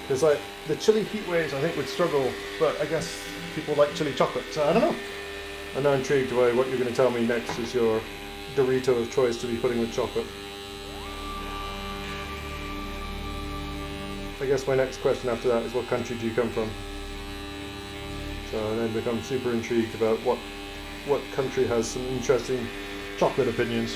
Because like the chili heat waves, I think would struggle, but I guess people like chili chocolate, so I don't know. I'm now intrigued by what you're going to tell me next is your Dorito of choice to be putting with chocolate. I guess my next question after that is, what country do you come from? So I then become super intrigued about what country has some interesting chocolate opinions.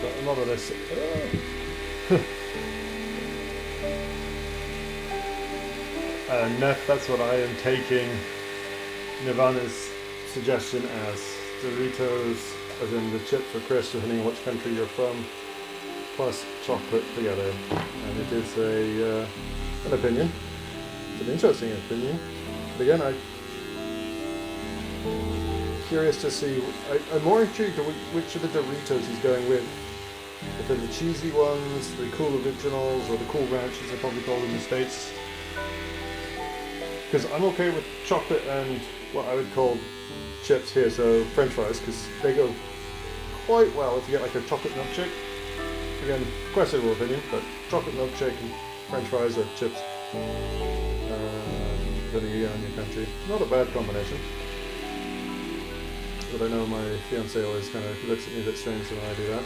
But a lot of this. Neff, that's what I am taking Nirvana's suggestion as Doritos, as in the chips or crisps, depending on which country you're from, plus chocolate together. And it is an opinion. It's an interesting opinion. But again, I'm curious to see. I'm more intrigued to which of the Doritos he's going with. If they're the cheesy ones, the cool originals, or the cool ranches they're probably called in the States. Because I'm okay with chocolate and what I would call chips here, so French fries, because they go quite well if you get like a chocolate milkshake. Again, questionable opinion, but chocolate milkshake and French fries or chips, depending on your country, not a bad combination. But I know my fiance always kind of looks at me a bit strange when I do that.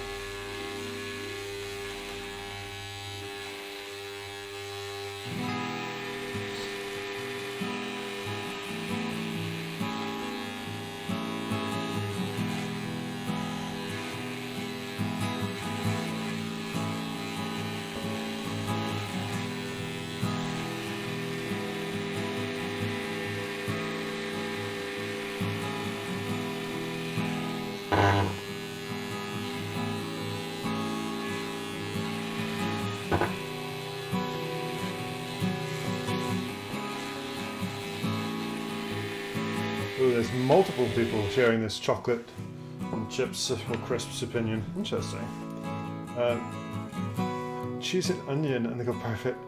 Ooh, there's multiple people sharing this chocolate and chips or crisps opinion. Interesting. Cheese and onion, and they go perfect.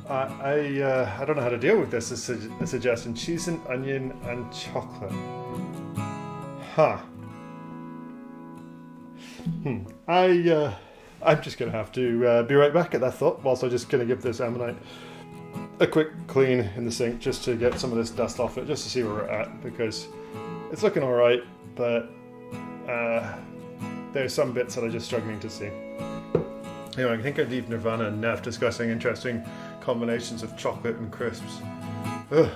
I don't know how to deal with this as a suggestion. Cheese and onion and chocolate. Huh. I'm just gonna have to be right back at that thought. Whilst I'm just gonna give this ammonite a quick clean in the sink just to get some of this dust off it, just to see where we're at, because it's looking all right, but there's some bits that I'm just struggling to see. Anyway, I think I'd leave Nirvana and Neff discussing interesting combinations of chocolate and crisps. Ugh.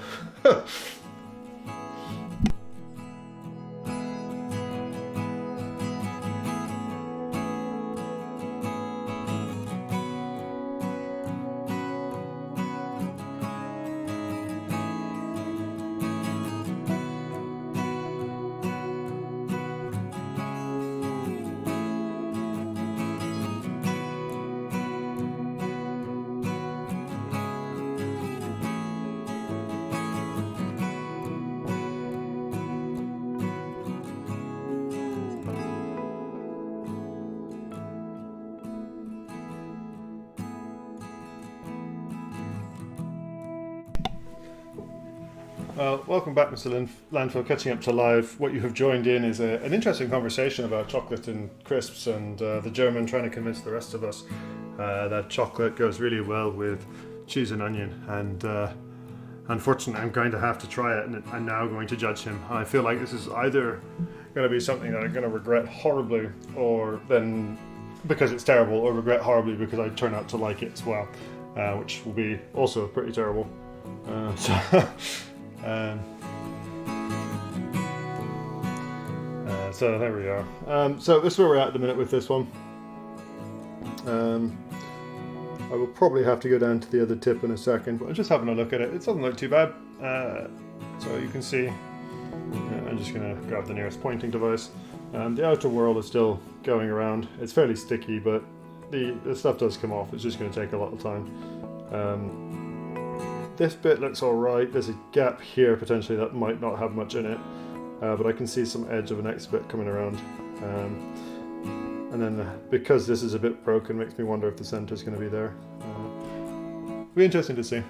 Welcome back, Mr. Landfill. Catching up to live. What you have joined in is an interesting conversation about chocolate and crisps, and the German trying to convince the rest of us that chocolate goes really well with cheese and onion. And unfortunately, I'm going to have to try it, and I'm now going to judge him. I feel like this is either going to be something that I'm going to regret horribly, or then because it's terrible, or regret horribly because I turn out to like it as well, which will be also pretty terrible. So there we are. So this is where we're at the minute with this one. I will probably have to go down to the other tip in a second, but I'm just having a look at it. It doesn't look too bad. So you can see, I'm just going to grab the nearest pointing device. The outer whorl is still going around. It's fairly sticky, but the stuff does come off. It's just going to take a lot of time. This bit looks alright. There's a gap here potentially that might not have much in it, but I can see some edge of the next bit coming around. And then because this is a bit broken, makes me wonder if the centre is going to be there. It'll be interesting to see.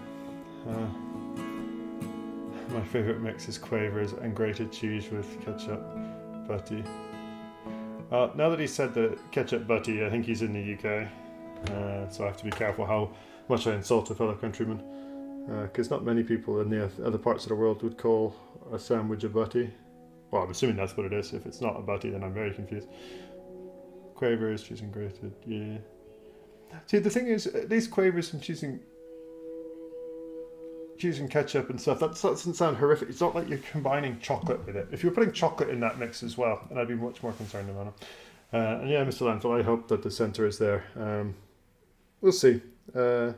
My favourite mix is Quavers and grated cheese with ketchup butty. Now that he said the ketchup butty, I think he's in the UK, so I have to be careful how much I insult a fellow countryman. Because not many people in the other parts of the world would call a sandwich a butty. Well, I'm assuming that's what it is. If it's not a butty, then I'm very confused. Quavers, cheese and grated, yeah. See, the thing is, these Quavers and cheese and ketchup and stuff, that doesn't sound horrific. It's not like you're combining chocolate with it. If you're putting chocolate in that mix as well, then I'd be much more concerned about it. And yeah, Mr. Landfill, I hope that the center is there. We'll see. I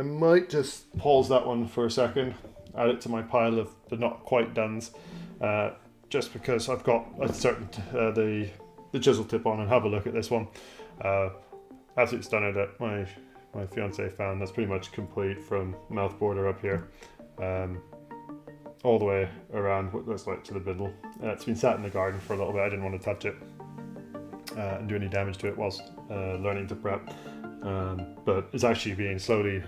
might just pause that one for a second, add it to my pile of the not quite dones, just because I've got a certain the chisel tip on, and have a look at this one. Absolutely stunning that my fiance found. That's pretty much complete from mouth border up here, all the way around what looks like to the middle. It's been sat in the garden for a little bit. I didn't want to touch it and do any damage to it whilst learning to prep. But it's actually been slowly,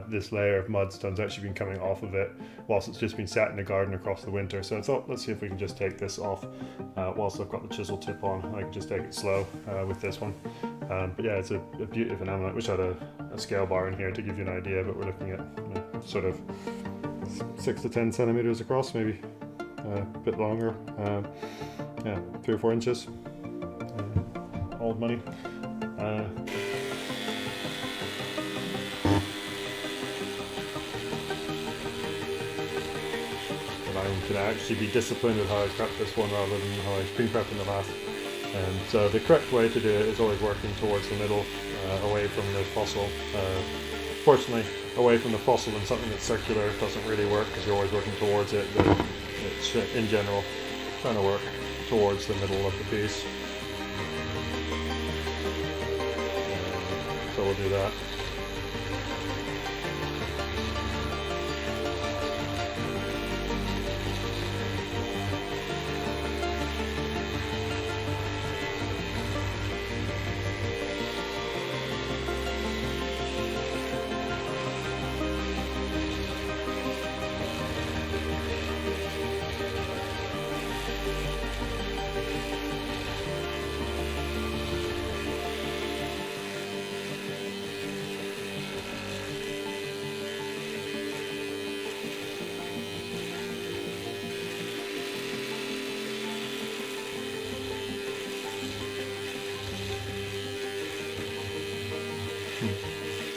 this layer of mudstone's actually been coming off of it whilst it's just been sat in the garden across the winter. So I thought, let's see if we can just take this off whilst I've got the chisel tip on. I can just take it slow with this one. But yeah, it's a beauty of an ammonite. Wish I had a scale bar in here to give you an idea, but we're looking at sort of 6 to 10 centimeters across, maybe a bit longer. Yeah, 3 or 4 inches. Old money. I can actually be disciplined with how I prep this one rather than how I been prepping the last. So the correct way to do it is always working towards the middle, away from the fossil. Fortunately, away from the fossil and something that's circular doesn't really work because you're always working towards it, but it's in general trying to work towards the middle of the piece. So we'll do that.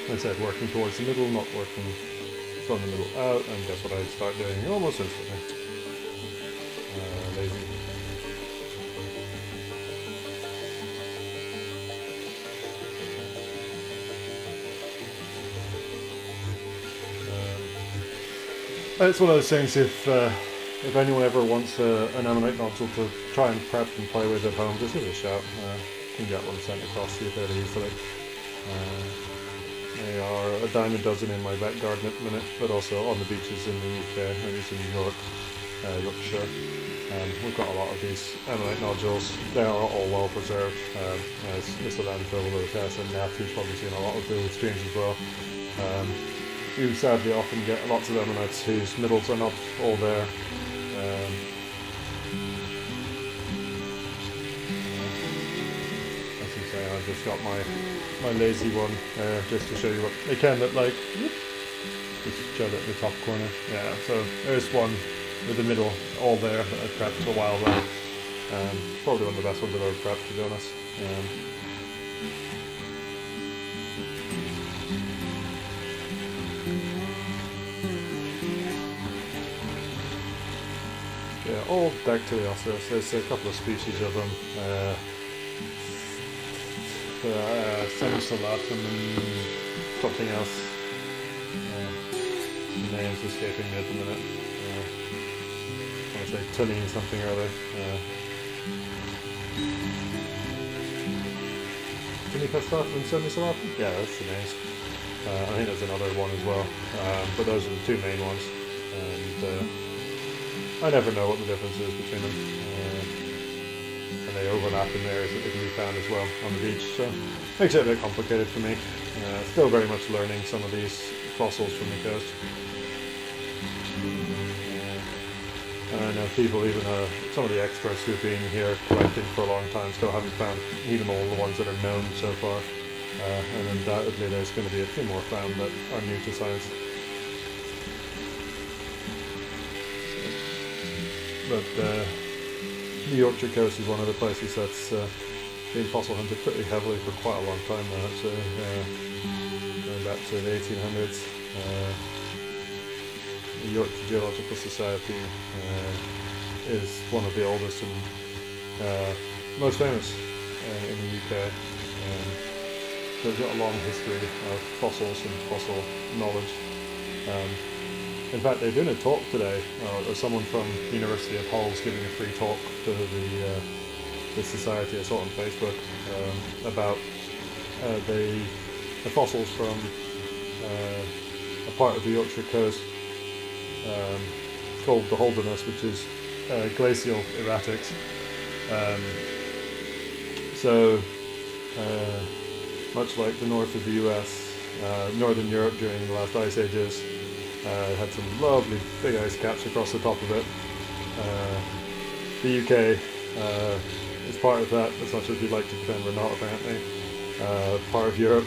Like I said, working towards the middle, not working from the middle out, and guess what I start doing almost instantly. Lazy. It's one of those things, if anyone ever wants an ammonite nodule to try and prep and play with at home, just give it a shout. You can get one sent across to you fairly easily. They are a dime a dozen in my back garden at the minute, but also on the beaches in the UK, and in Yorkshire. We've got a lot of these ammonite nodules. They are all well preserved, as Mr. Landfill will attest, and Matthew's probably seen a lot of the streams as well. You sadly often get lots of ammonites whose middles are not all there. I've just got my lazy one there just to show you what they can look like. Just show it at the top corner. Yeah, so there's one with the middle all there that I prepped a while back. Probably one of the best ones I've ever prepped, to be honest. Yeah, all Dactylioscus. There's a couple of species of them. Semisollatum and something else. The name's escaping me at the minute. I want to say Tunny something or other. Tunny Castatum and Semisollatum? Yeah, that's the names. I think there's another one as well. But those are the two main ones. And I never know what the difference is between them. They overlap in areas that they can be found as well on the beach, so makes it a bit complicated for me. Still very much learning some of these fossils from the coast. And I know people, even some of the experts who've been here collecting for a long time, still haven't found even all the ones that are known so far. And undoubtedly there's going to be a few more found that are new to science. But the Yorkshire coast is one of the places that's been fossil hunted pretty heavily for quite a long time now, so going back to the 1800s. The Yorkshire Geological Society is one of the oldest and most famous in the UK. So we've got a long history of fossils and fossil knowledge. In fact, they're doing a talk today. There's someone from the University of Hull's giving a free talk to the society. I saw it on Facebook about the fossils from a part of the Yorkshire coast called the Holderness, which is glacial erratics. So much like the north of the US, northern Europe during the last ice ages had some lovely big ice caps across the top of it. The UK is part of that, as much as we'd like to pretend we're not, apparently. Part of Europe.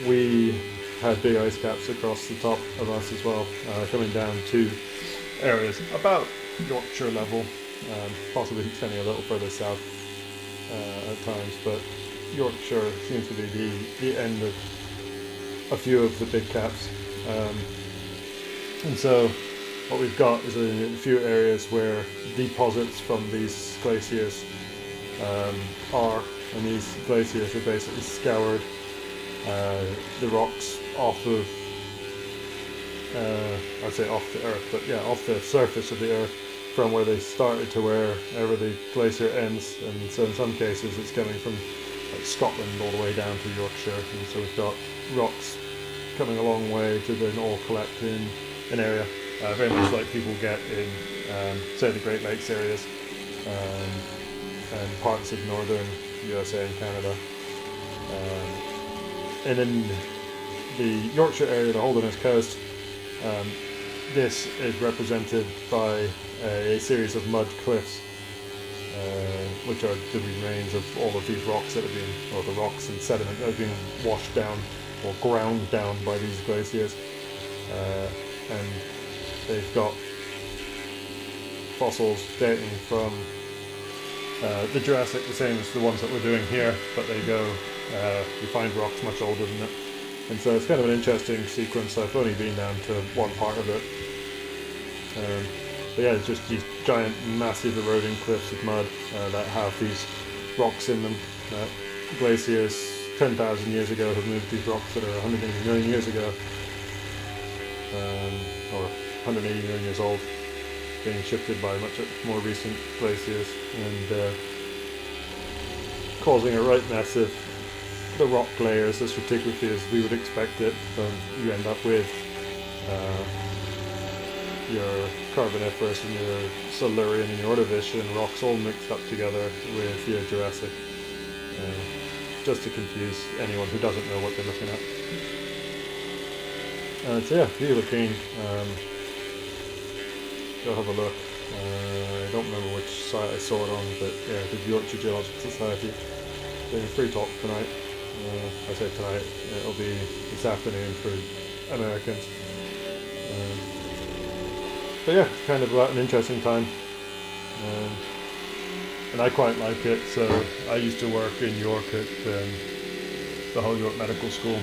We had big ice caps across the top of us as well, coming down to areas about Yorkshire level, possibly extending a little further south at times, but Yorkshire seems to be the end of a few of the big caps. And so what we've got is a few areas where deposits from these glaciers are, and these glaciers have basically scoured the rocks off of, I'd say off the earth, but yeah, off the surface of the earth from where they started to wherever the glacier ends. And so in some cases it's coming from like Scotland all the way down to Yorkshire, and so we've got rocks coming a long way to then all collect in an area, very much like people get in say the Great Lakes areas and parts of northern USA and Canada. And in the Yorkshire area, the Holderness coast, this is represented by a series of mud cliffs, which are the remains of all of these rocks that have been, or the rocks and sediment that have been washed down or ground down by these glaciers. And they've got fossils dating from the Jurassic, the same as the ones that we're doing here, but they go, you find rocks much older than it. And so it's kind of an interesting sequence. I've only been down to one part of it. But yeah, it's just these giant, massive eroding cliffs of mud that have these rocks in them. Glaciers 10,000 years ago have moved these rocks that are 180 million years ago, or 180 million years old, being shifted by much more recent glaciers, and causing a right mess of the rock layers as stratigraphy as we would expect it. So you end up with your Carboniferous and your Silurian and your Ordovician rocks all mixed up together with your Jurassic, just to confuse anyone who doesn't know what they're looking at. So yeah, really keen. Go have a look. I don't remember which site I saw it on, but yeah, the Yorkshire Geological Society doing a free talk tonight. I say tonight, it'll be this afternoon for Americans. But yeah, kind of an interesting time. And I quite like it. So I used to work in York at the Hull York Medical School.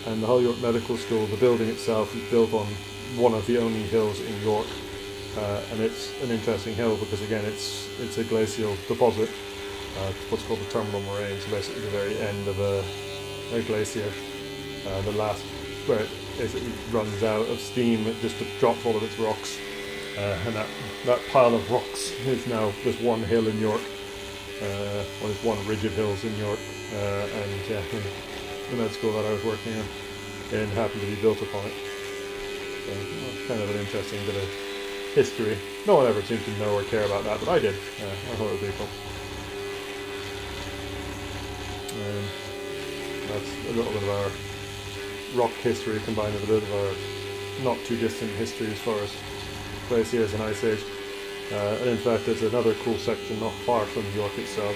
And the Hull York Medical School, the building itself is built on one of the only hills in York. And it's an interesting hill because again it's a glacial deposit, what's called the terminal moraine, so basically the very end of a glacier, the last where it basically runs out of steam, it just drops all of its rocks, and that pile of rocks is now this one hill in York, or this one ridge of hills in York, and yeah, the med school that I was working in happened to be built upon it. So kind of an interesting bit of history. No one ever seemed to know or care about that, but I did. I thought it was pretty cool. That's a little bit of our rock history combined with a bit of our not too distant history as far as glaciers and ice age. And in fact there's another cool section not far from York itself,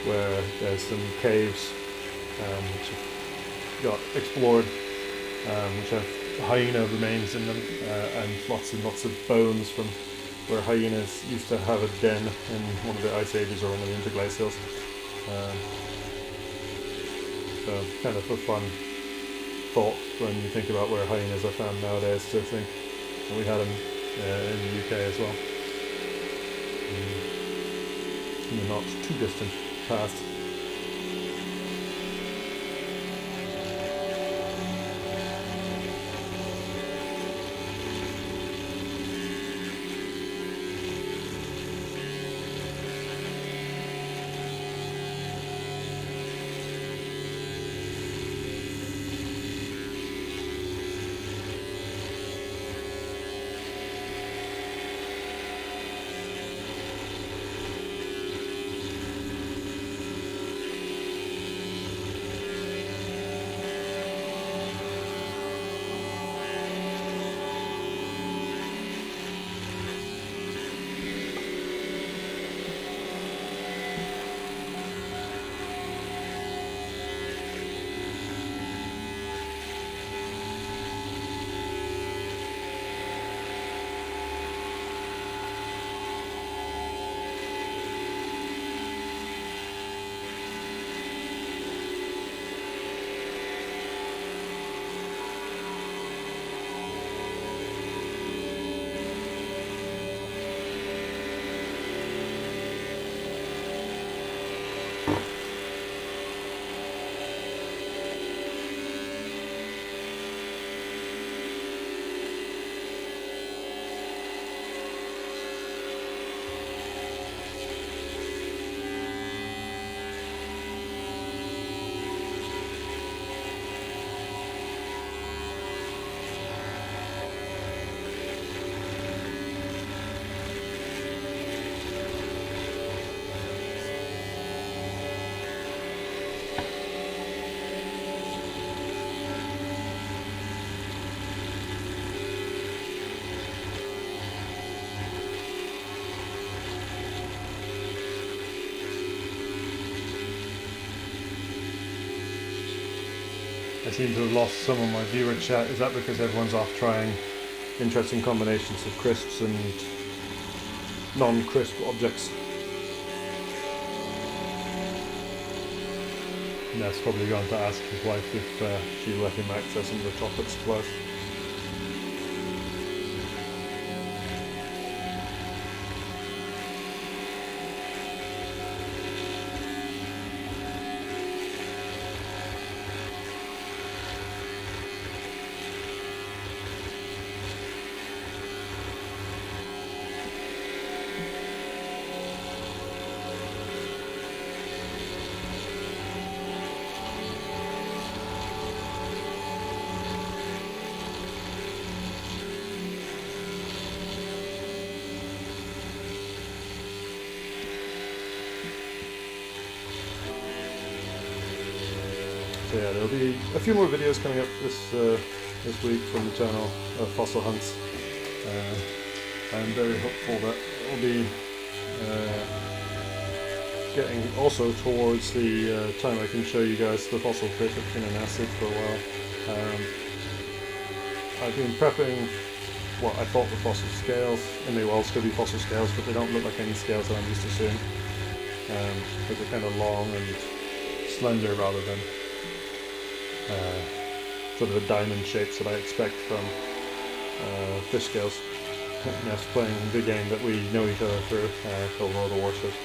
where there's some caves which got explored, which have hyena remains in them, and lots and lots of bones from where hyenas used to have a den in one of the ice ages or one of the interglacials. So kind of a fun thought when you think about where hyenas are found nowadays to think, and we had them in the UK as well. in the not too distant past. I seem to have lost some of my viewer chat. Is that because everyone's off trying interesting combinations of crisps and non-crisp objects? Neff's probably going to ask his wife if she'll let him access some of the chocolate supplies. So yeah, there'll be a few more videos coming up this week from the channel of fossil hunts. I'm very hopeful that we'll be getting also towards the time I can show you guys the fossil fish at Fin and Acid for a while. I've been prepping what I thought were fossil scales, and they will all still be fossil scales, but they don't look like any scales that I'm used to seeing. But they're kind of long and slender rather than sort of the diamond shapes that I expect from fish scales. Neff's playing the game that we know each other through, called World of Warships.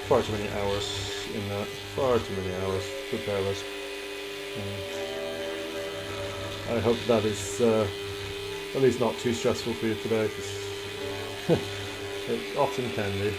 Far too many hours in that. Far too many hours. Good hours. I hope that is at least not too stressful for you today, because it often can be.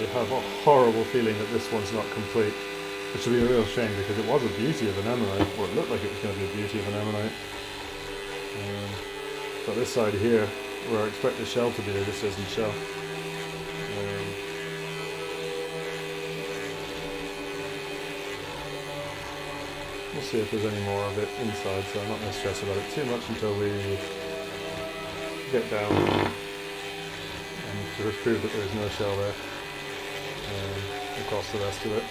have a horrible feeling that this one's not complete, which will be a real shame because it was a beauty of an ammonite, or it looked like it was going to be a beauty of an ammonite. But this side here, where I expect the shell to be, there just isn't shell. We'll see if there's any more of it inside, so I'm not going to stress about it too much until we get down and to prove that there's no shell there across the rest of it.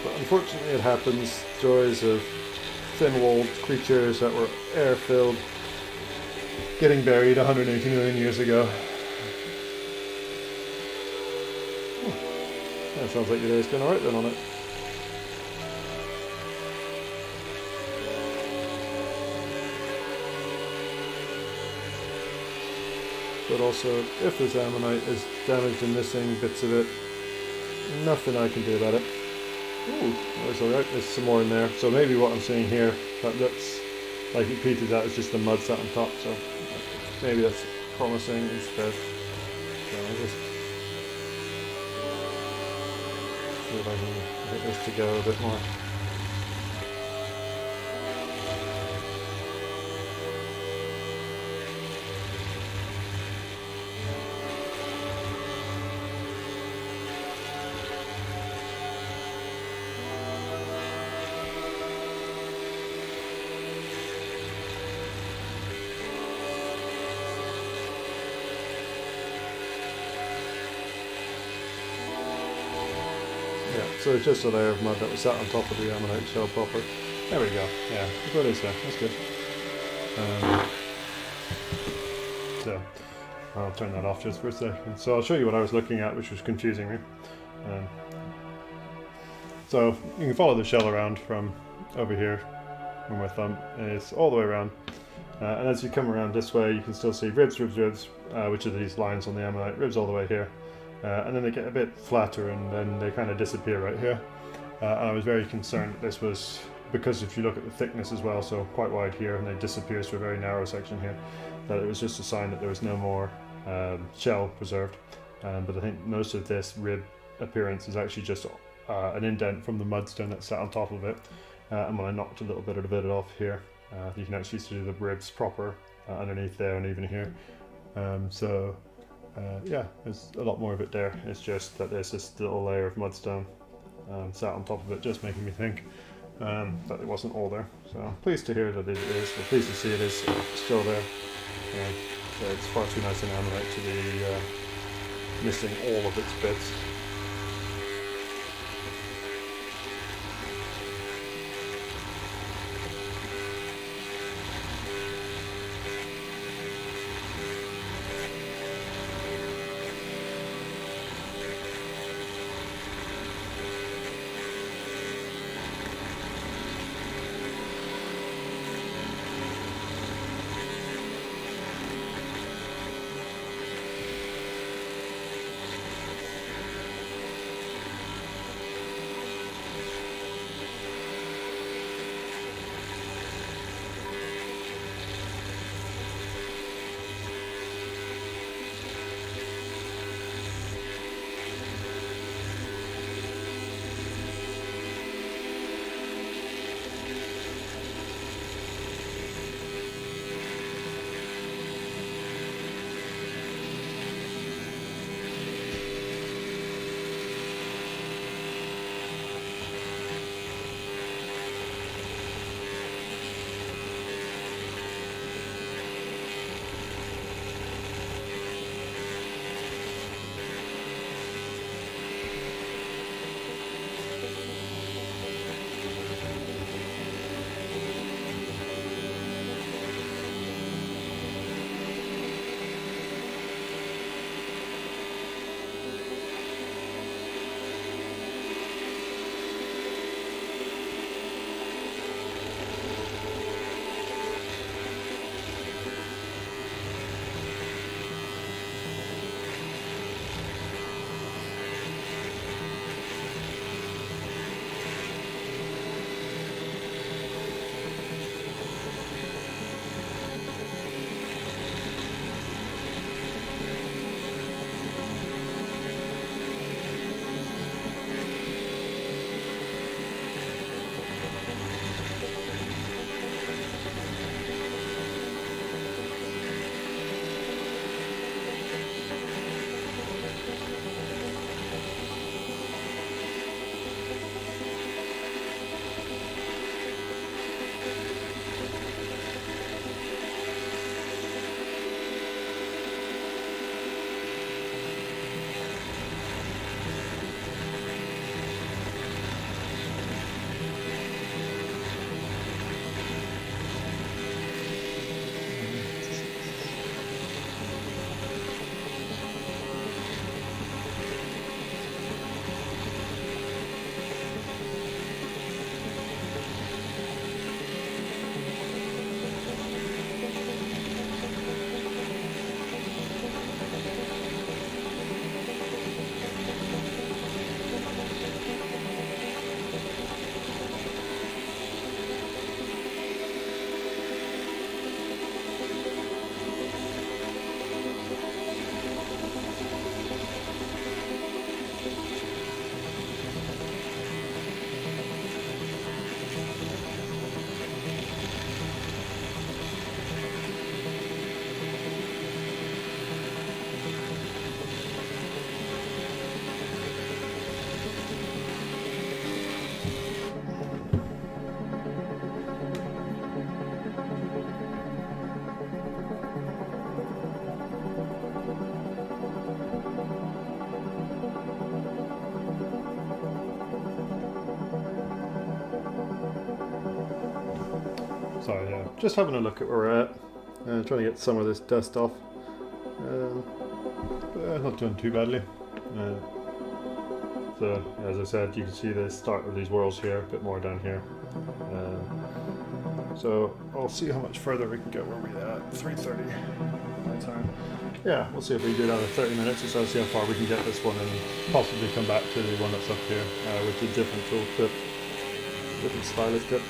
But unfortunately it happens, joys of thin-walled creatures that were air-filled, getting buried 180 million years ago. That sounds like your day's going alright then on it. But also, if this ammonite is damaged and missing bits of it, nothing I can do about it. Ooh, that's alright, there's some more in there. So maybe what I'm seeing here, that looks like it peated out is just the mud sat on top, so maybe that's promising instead. So I'll just see if I can get this to go a bit more. So it's just a layer of mud that was sat on top of the ammonite shell proper. There we go. Yeah, that's what it is there. That's good. So I'll turn that off just for a second. So I'll show you what I was looking at, which was confusing me. So you can follow the shell around from over here, where my thumb is all the way around. And as you come around this way, you can still see ribs, which are these lines on the ammonite, ribs all the way here. And then they get a bit flatter and then they kind of disappear right here. And I was very concerned that this was, because if you look at the thickness as well, so quite wide here and it disappears to a very narrow section here, that it was just a sign that there was no more shell preserved. But I think most of this rib appearance is actually just an indent from the mudstone that sat on top of it. And when I knocked a little bit of it off here, you can actually see the ribs proper underneath there and even here. Yeah, there's a lot more of it there. It's just that there's this little layer of mudstone sat on top of it, just making me think that it wasn't all there. So pleased to hear that it is, or pleased to see it is still there. So it's far too nice an ammonite to be missing all of its bits. just having a look at where we're at, trying to get some of this dust off. But not doing too badly. So as I said, you can see the start of these whorls here, a bit more down here. So I'll see how much further we can get. Where we at? 3:30 my time. Yeah, we'll see if we can do another 30 minutes or so, see how far we can get this one, and possibly come back to the one that's up here with a different tool tip, different stylus tip.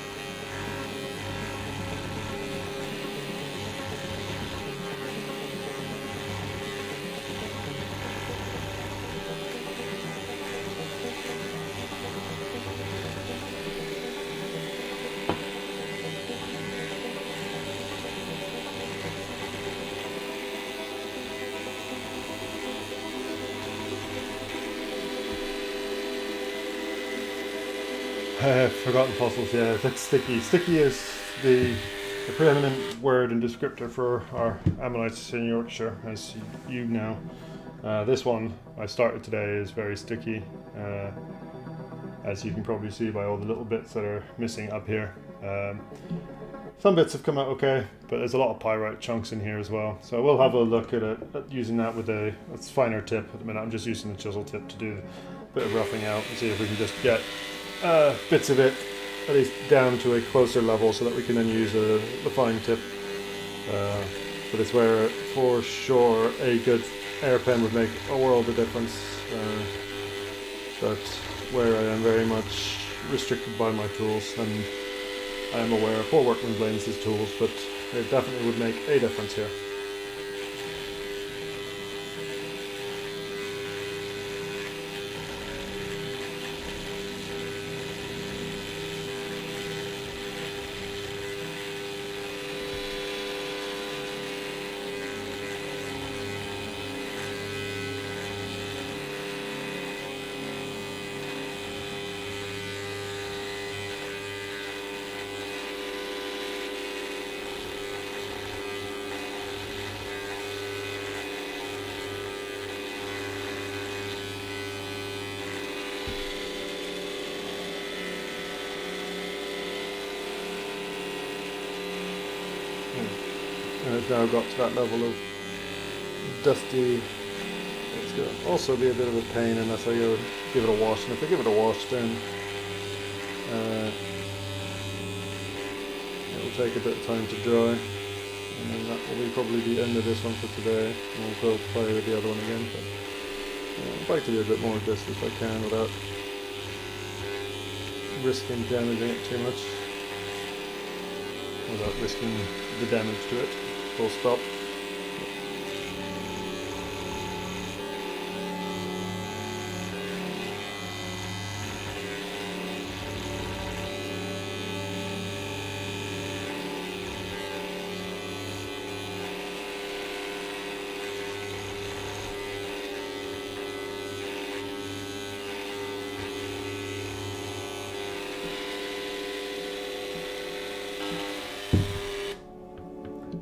Forgotten fossils, yeah, that's sticky. Sticky is the preeminent word and descriptor for our ammonites in Yorkshire, as you know. This one I started today is very sticky, as you can probably see by all the little bits that are missing up here. Some bits have come out okay, but there's a lot of pyrite chunks in here as well. So we'll have a look at it, using that with a finer tip. At the minute I'm just using the chisel tip to do a bit of roughing out and see if we can just get bits of it at least down to a closer level so that we can then use the fine tip. But it's where for sure a good air pen would make a world of difference. But where I am very much restricted by my tools, and I am aware poor workman blames his tools, but it definitely would make a difference here. And it's now got to that level of dusty. It's going to also be a bit of a pain unless I go give it a wash. And if I give it a wash, then it'll take a bit of time to dry. And then that will be probably the end of this one for today. And we'll go play with the other one again. But I'd like to do a bit more of this if I can without risking damaging it too much. Without risking the damage to it. Full stop.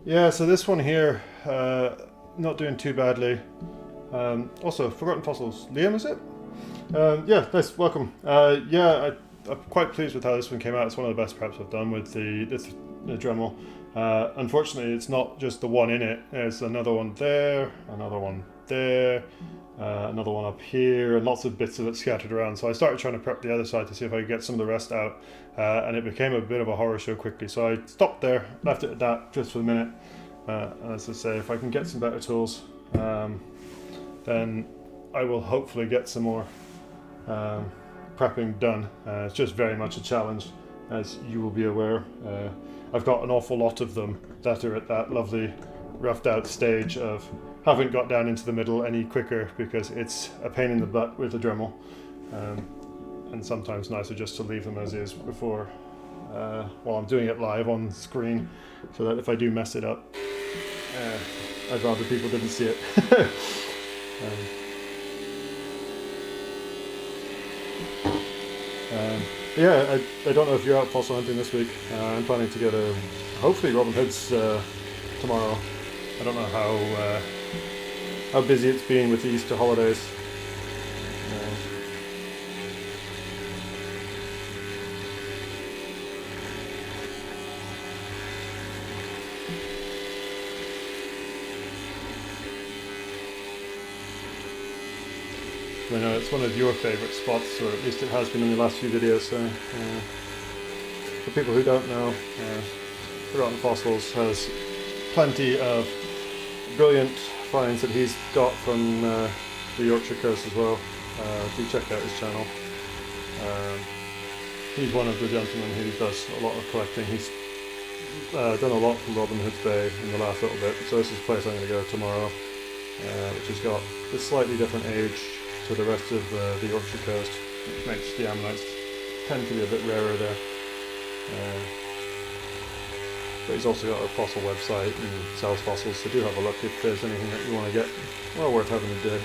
Yeah, so this one here, not doing too badly. Also, Forgotten Fossils. Liam, is it? Yeah, nice, welcome. Yeah, I'm quite pleased with how this one came out. It's one of the best preps I've done with the Dremel. Unfortunately, it's not just the one in it. There's another one there, another one there, another one up here, and lots of bits of it scattered around. So I started trying to prep the other side to see if I could get some of the rest out, and it became a bit of a horror show quickly. So I stopped there, left it at that just for the minute. As I say, if I can get some better tools, then I will hopefully get some more prepping done. It's just very much a challenge, as you will be aware. I've got an awful lot of them that are at that lovely roughed out stage of haven't got down into the middle any quicker because it's a pain in the butt with the Dremel, and sometimes nicer just to leave them as is before while I'm doing it live on screen, so that if I do mess it up, I'd rather people didn't see it. Yeah, I don't know if you're out fossil hunting this week. I'm planning to get hopefully Robin Hood's tomorrow. I don't know how busy it's been with the Easter holidays. I know it's one of your favourite spots, or at least it has been in the last few videos. So, for people who don't know, Forgotten Fossils has plenty of brilliant finds that he's got from the Yorkshire coast as well. Do check out his channel. He's one of the gentlemen who does a lot of collecting. He's done a lot from Robin Hood's Bay in the last little bit, so this is a place I'm going to go tomorrow, which has got a slightly different age to the rest of the Yorkshire coast, which makes the ammonites tend to be a bit rarer there. But he's also got a fossil website and sells fossils, so do have a look if there's anything that you want to get. Well worth having a dig.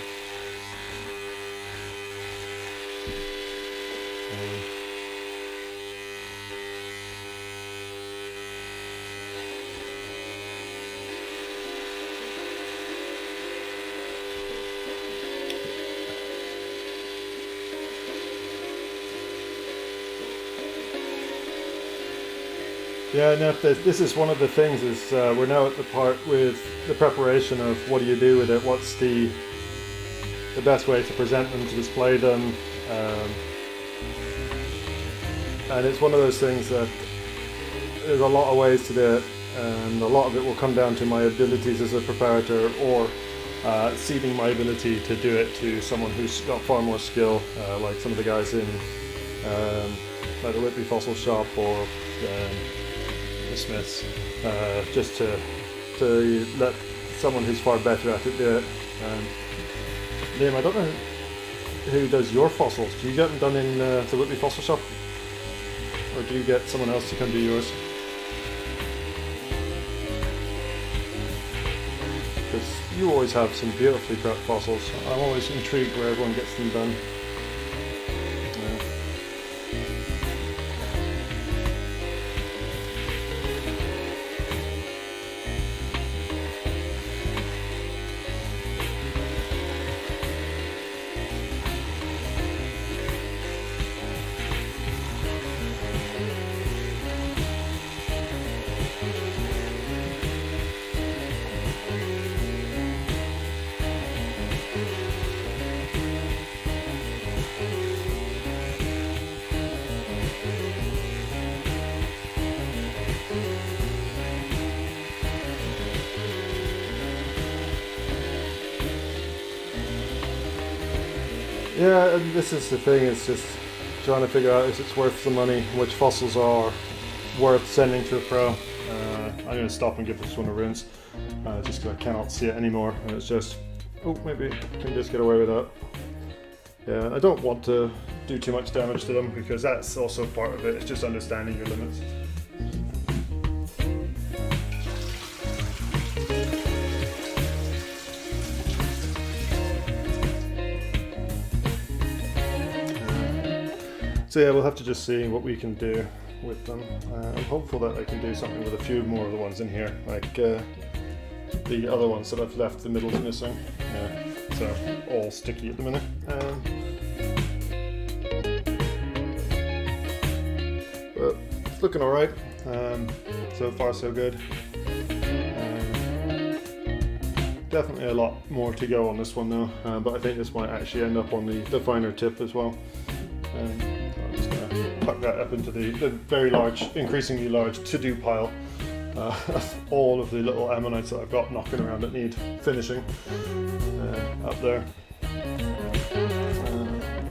Yeah, no, this is one of the things, is we're now at the part with the preparation of what do you do with it, what's the best way to present them, to display them, and it's one of those things that there's a lot of ways to do it, and a lot of it will come down to my abilities as a preparator, or ceding my ability to do it to someone who's got far more skill, like some of the guys in like the Whitby Fossil Shop or the Smiths, just to let someone who's far better at it do it. Liam, I don't know who does your fossils. Do you get them done in the Whitby Fossil Shop, or do you get someone else to come do yours? Because you always have some beautifully prepped fossils. I'm always intrigued where everyone gets them done. Yeah, and this is the thing, it's just trying to figure out if it's worth the money, which fossils are worth sending to a pro. I'm going to stop and give this one a rinse, just because I cannot see it anymore, and it's just, oh, maybe I can just get away with that. Yeah, I don't want to do too much damage to them, because that's also part of it, it's just understanding your limits. So yeah, we'll have to just see what we can do with them. I'm hopeful that I can do something with a few more of the ones in here, like the other ones that I've left the middles missing. So all sticky at the minute. But it's looking alright. So far so good. Definitely a lot more to go on this one though, but I think this might actually end up on the finer tip as well. I'm just going to tuck that up into the very large, increasingly large to-do pile of all of the little ammonites that I've got knocking around that need finishing up there.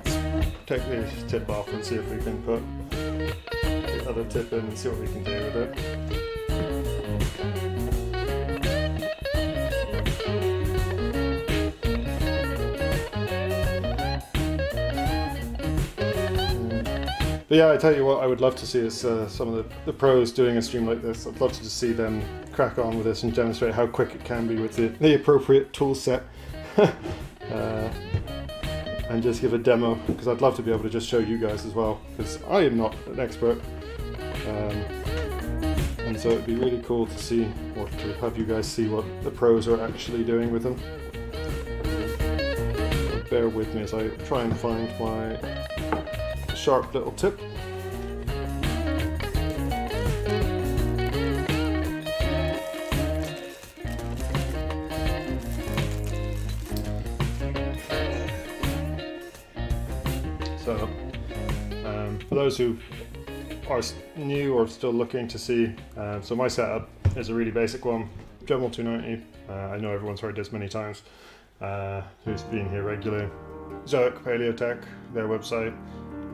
Let's take the tip off and see if we can put the other tip in and see what we can do with it. But yeah, I tell you what, I would love to see is some of the pros doing a stream like this. I'd love to just see them crack on with this and demonstrate how quick it can be with the appropriate tool set. And just give a demo, because I'd love to be able to just show you guys as well, because I am not an expert. And so it'd be really cool to see, or to have you guys see what the pros are actually doing with them. Bear with me as I try and find my sharp little tip. for those who are new or still looking to see, so my setup is a really basic one. Dremmel 290, I know everyone's heard this many times, who's been here regularly. Zoic Paleotech, their website.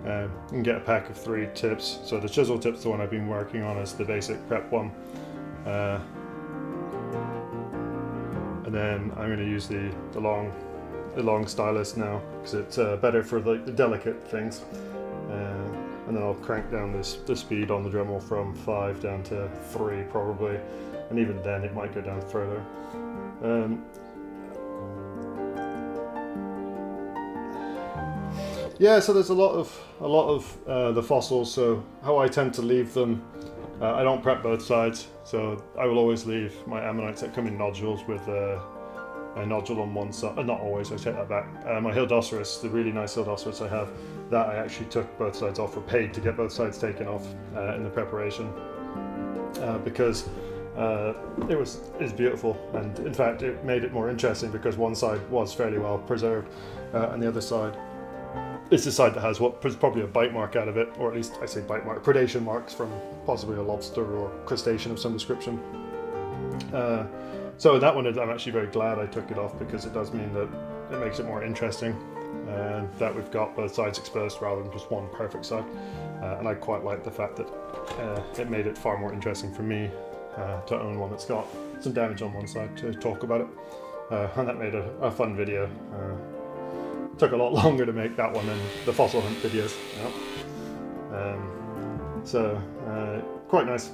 You can get a pack of 3 tips. So the chisel tip's the one I've been working on as the basic prep one. And then I'm going to use the long stylus now, because it's better for the delicate things. And then I'll crank down the speed on the Dremel from 5 down to 3 probably, and even then it might go down further. Yeah, so there's a lot of the fossils. So how I tend to leave them, I don't prep both sides, so I will always leave my ammonites that come in nodules with a nodule on one side. Not always, I take that back. My Hildoceras, the really nice Hildoceras I have, that I actually took both sides off, or paid to get both sides taken off in the preparation, because it's beautiful, and in fact it made it more interesting because one side was fairly well preserved, and the other side is the side that has what is probably a bite mark out of it, or at least I say bite mark, predation marks from possibly a lobster or crustacean of some description. So that one, I'm actually very glad I took it off, because it does mean that it makes it more interesting, and that we've got both sides exposed rather than just one perfect side. And I quite like the fact that it made it far more interesting for me to own one that's got some damage on one side, to talk about it. And that made a fun video. Took a lot longer to make that one than the fossil hunt videos. So quite nice.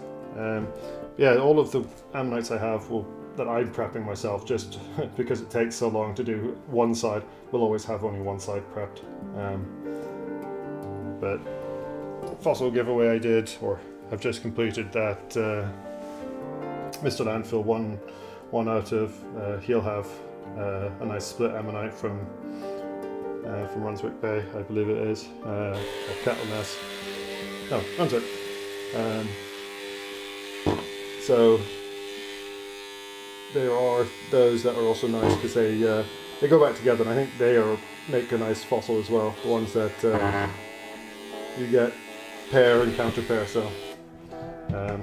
Yeah, all of the ammonites I have that I'm prepping myself, just because it takes so long to do one side, will always have only one side prepped. But fossil giveaway I did, or I've just completed that Mr. Landfill one out of, he'll have a nice split ammonite from Brunswick Bay, I believe it is, or Kettleness. No, Brunswick. So there are those that are also nice, because they go back together, and I think they make a nice fossil as well. The ones that you get pair and counter pair. So I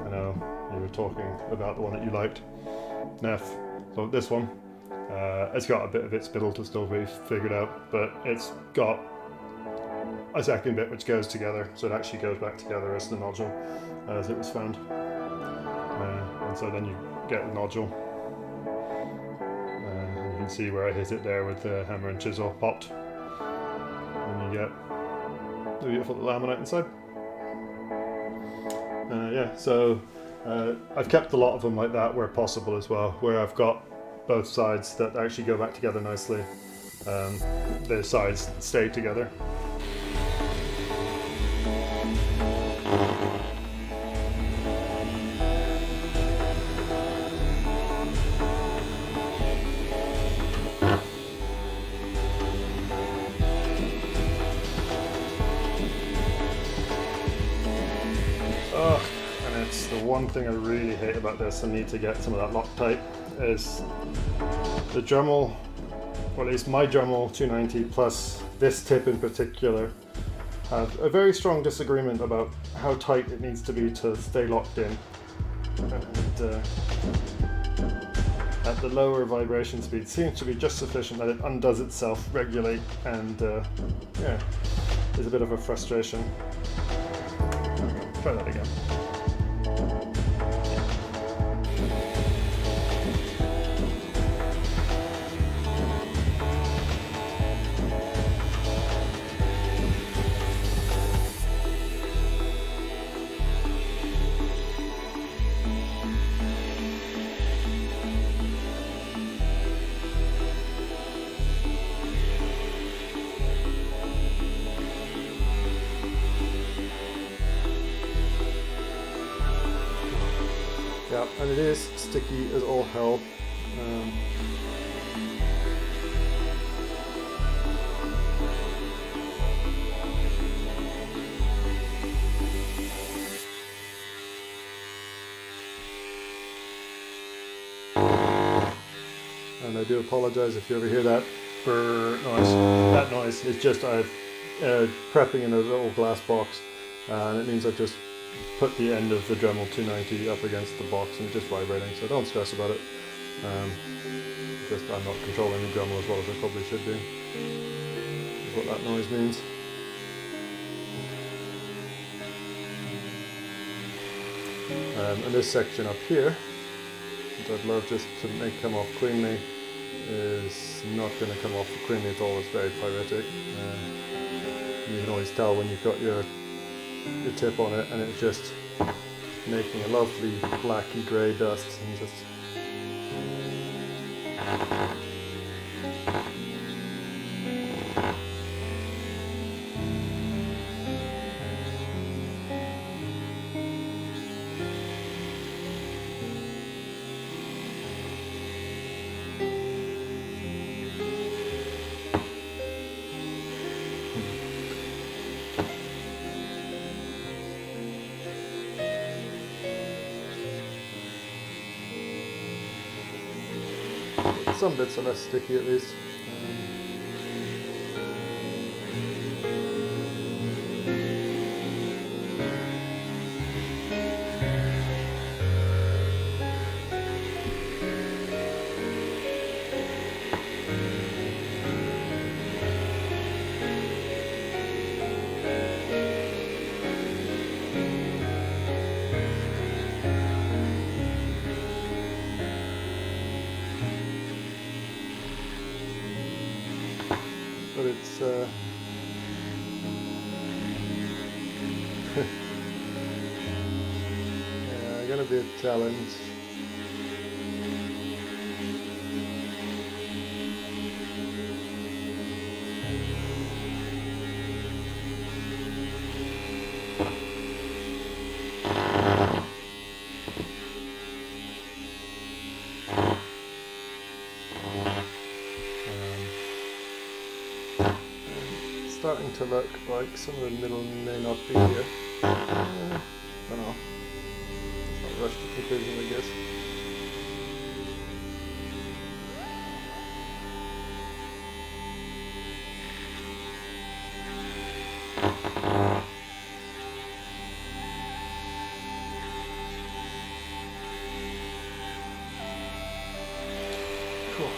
know you were talking about the one that you liked, Neff. So this one, it's got a bit of its spittle to still be figured out, but it's got a second bit which goes together, so it actually goes back together as the nodule as it was found. And so then you get the nodule. You can see where I hit it there with the hammer and chisel popped, and you get the beautiful little ammonite inside. Yeah, so I've kept a lot of them like that where possible as well, where I've got both sides that actually go back together nicely. The sides stay together. And it's the one thing I really hate about this, I need to get some of that Loctite, is the Dremel, or at least my Dremel 290 plus this tip in particular, have a very strong disagreement about how tight it needs to be to stay locked in. And at the lower vibration speed seems to be just sufficient that it undoes itself regularly, and yeah, there's a bit of a frustration. Try that again. Yeah, and it is sticky as all hell. And I do apologize if you ever hear that brrr noise. That noise is just I've prepping in a little glass box, and it means I just put the end of the Dremel 290 up against the box and it's just vibrating, so don't stress about it. Just I'm not controlling the Dremel as well as I probably should do, is what that noise means. And this section up here, which I'd love just to make come off cleanly, is not going to come off cleanly at all. It's very pyretic. You can always tell when you've got your tip on it and it's just making a lovely black and grey dust and just some bits are less sticky at least. But it's yeah, gonna be a challenge. Starting to look like some of the middle may not be here. I don't know. Let's not rush to conclusions, I guess. Cool.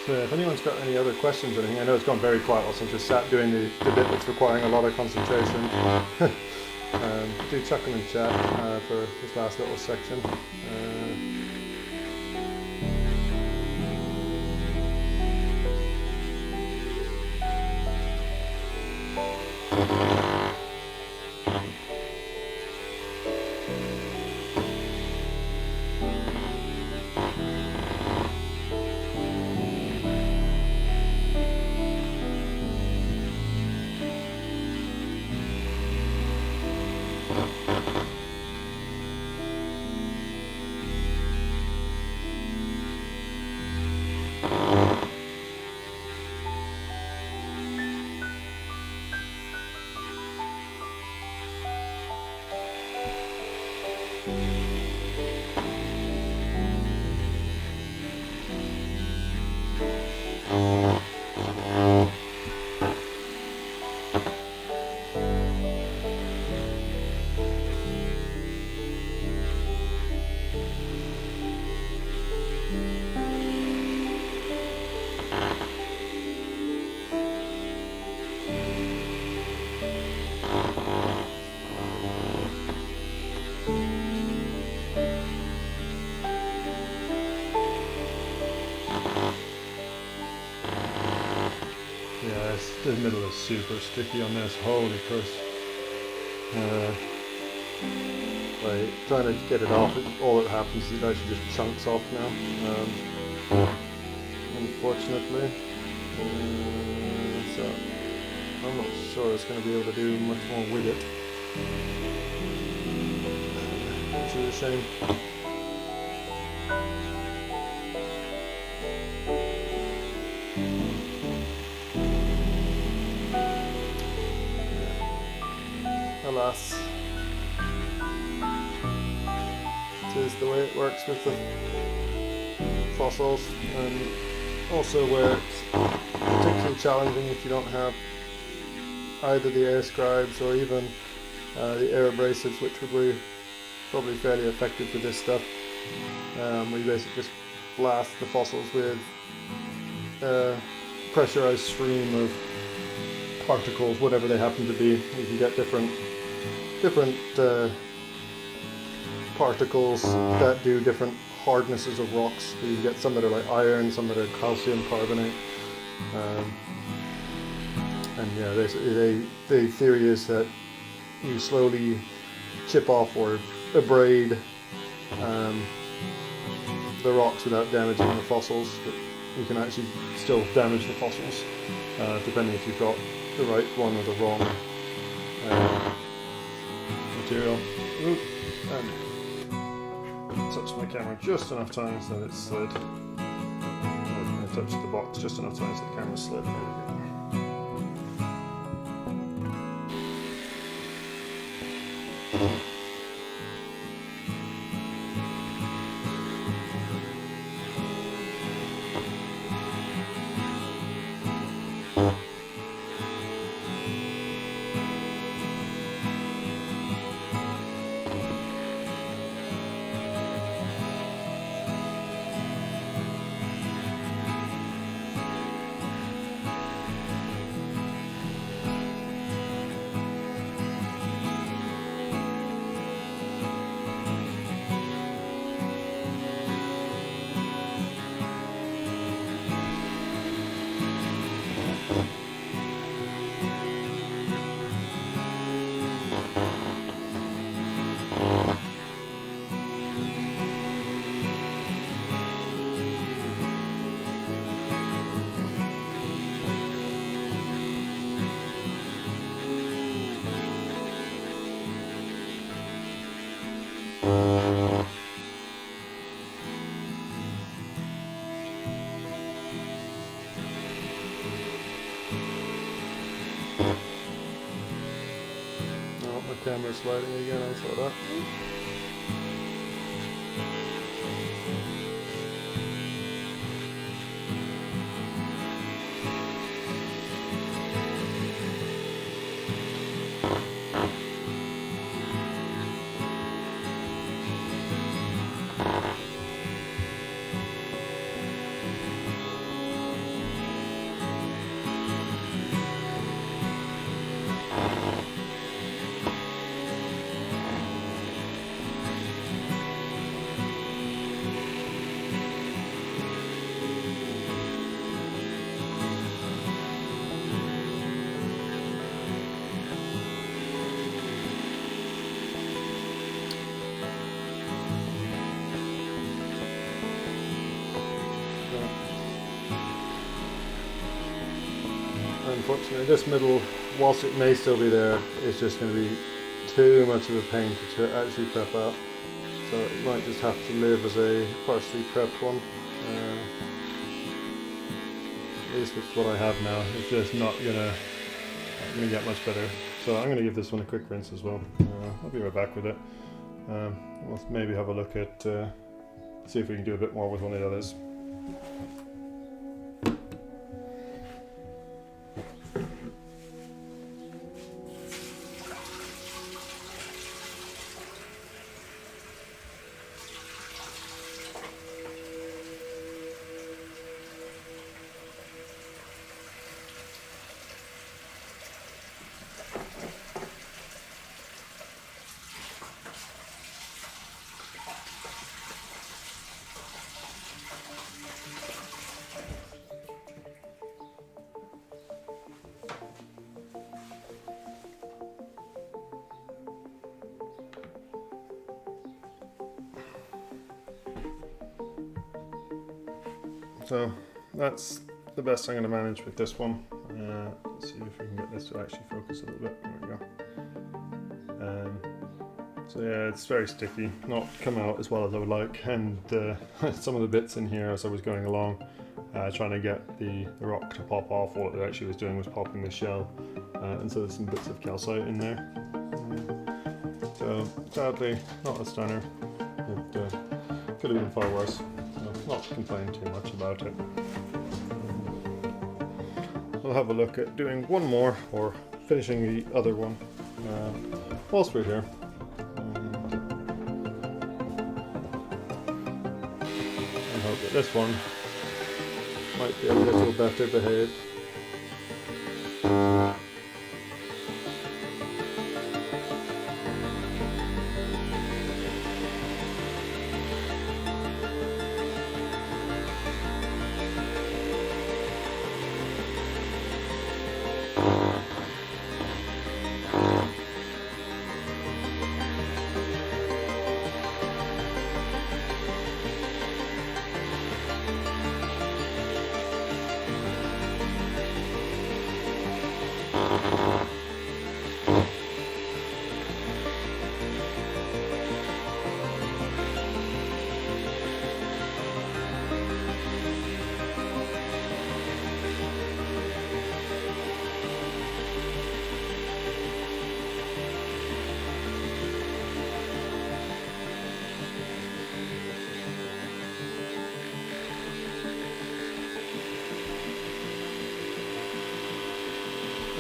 So if anyone's got any other questions or anything, I know it's gone very quiet whilst I'm just sat doing the bit that's requiring a lot of concentration. Do chuck them in chat for this last little section. The middle is super sticky on this, holy Christ. Like trying to get it off, all that happens is it actually just chunks off now, unfortunately. So I'm not sure it's going to be able to do much more with it, which is a shame. Alas, it is the way it works with the fossils, and also where it's particularly challenging if you don't have either the air scribes or even the air abrasives, which would be probably fairly effective for this stuff, where you basically just blast the fossils with a pressurized stream of particles, whatever they happen to be. You can get different particles that do different hardnesses of rocks. You can get some that are like iron, some that are calcium carbonate, and yeah, basically the theory is that you slowly chip off or abrade the rocks without damaging the fossils, but you can actually still damage the fossils depending if you've got the right one or the wrong material. Ooh, and touched my camera just enough times that it slid. I touched the box just enough times that the camera slid. There we go. Camera sliding again, I saw that. Unfortunately, this middle, whilst it may still be there, it's just going to be too much of a pain to actually prep out. So it might just have to live as a partially prepped one. At least with what I have now, it's just not gonna get much better. So I'm gonna give this one a quick rinse as well. I'll be right back with it. We'll maybe have a look at see if we can do a bit more with one of the others. So that's the best I'm going to manage with this one. Let's see if we can get this to actually focus a little bit. There we go. So yeah, it's very sticky, not come out as well as I would like, and some of the bits in here as I was going along, trying to get the rock to pop off, all it actually was doing was popping the shell, and so there's some bits of calcite in there. So sadly, not a stunner. It could have been far worse. So not complain too much about it. We'll have a look at doing one more, or finishing the other one whilst we're here. And hope that this one might be a little better behaved.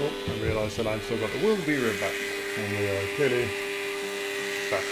Oh, I realised that I've still got the wool beaver back, and we are clearly back.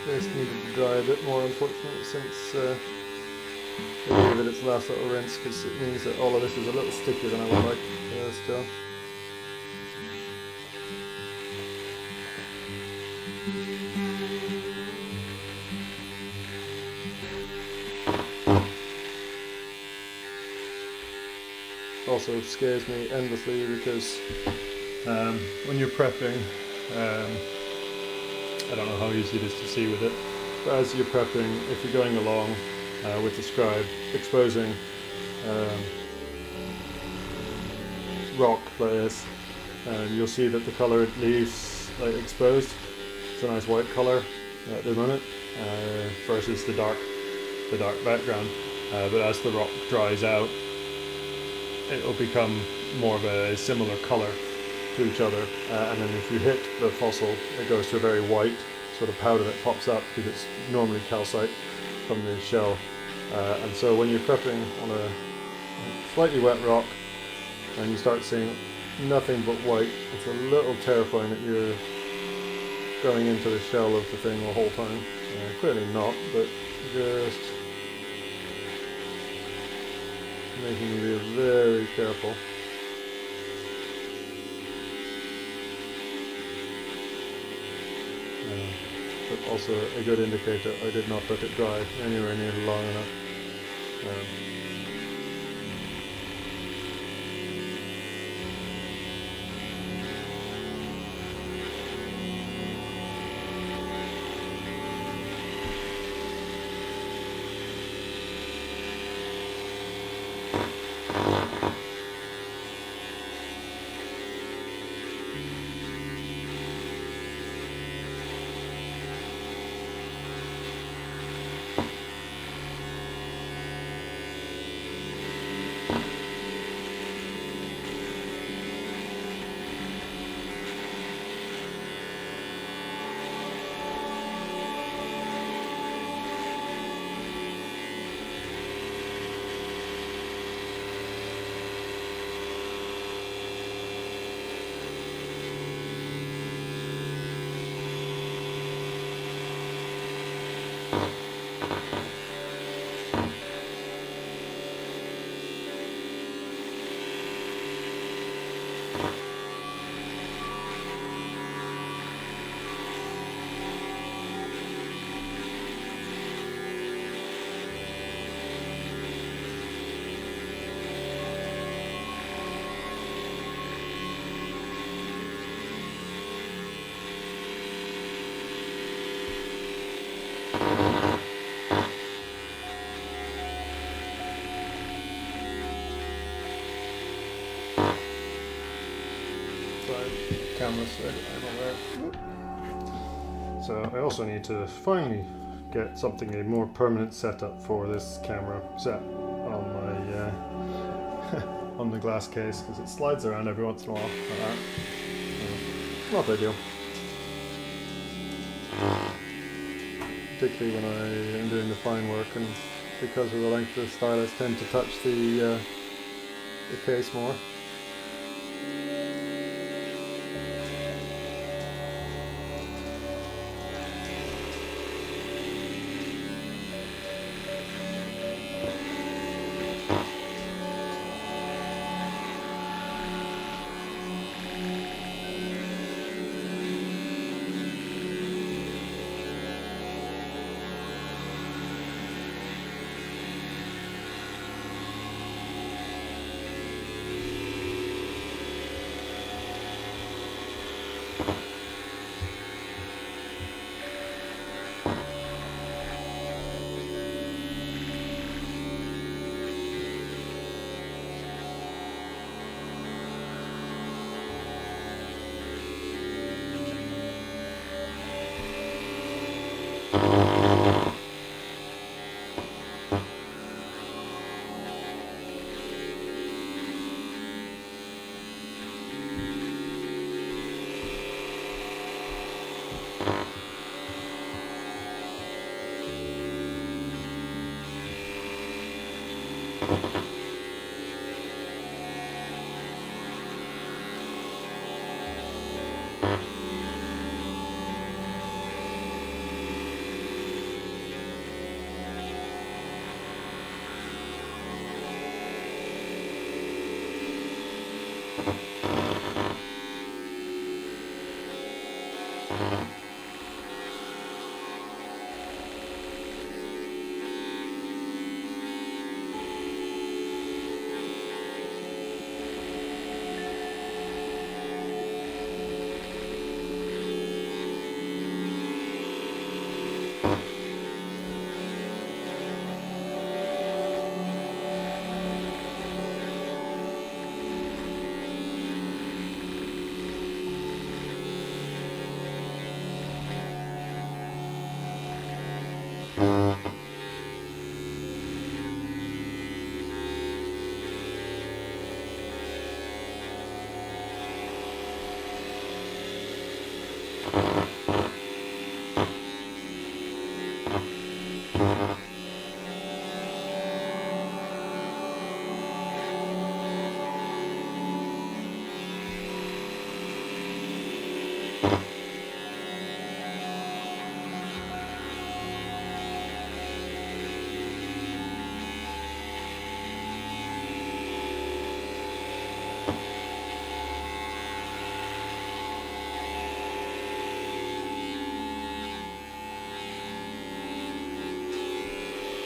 This needed to dry a bit more, unfortunately, since it gave it its last little rinse, because it means that all of this is a little stickier than I would like still. Also scares me endlessly because when you're prepping, I don't know how easy it is to see with it, but as you're prepping, if you're going along with the scribe, exposing rock like this, you'll see that the colour it leaves like exposed. It's a nice white colour at the moment, versus the dark the dark background, but as the rock dries out, it will become more of a similar color to each other, and then if you hit the fossil, it goes to a very white sort of powder that pops up because it's normally calcite from the shell. And so when you're prepping on a slightly wet rock and you start seeing nothing but white, it's a little terrifying that you're going into the shell of the thing the whole time. Clearly not, but just making you be very careful. But also a good indicator I did not let it dry anywhere near long enough. Camera set everywhere. So I also need to finally get something a more permanent setup for this camera set on my on the glass case, because it slides around every once in a while like that. Not ideal, particularly when I am doing the fine work, and because of the length of the stylus, tend to touch the case more.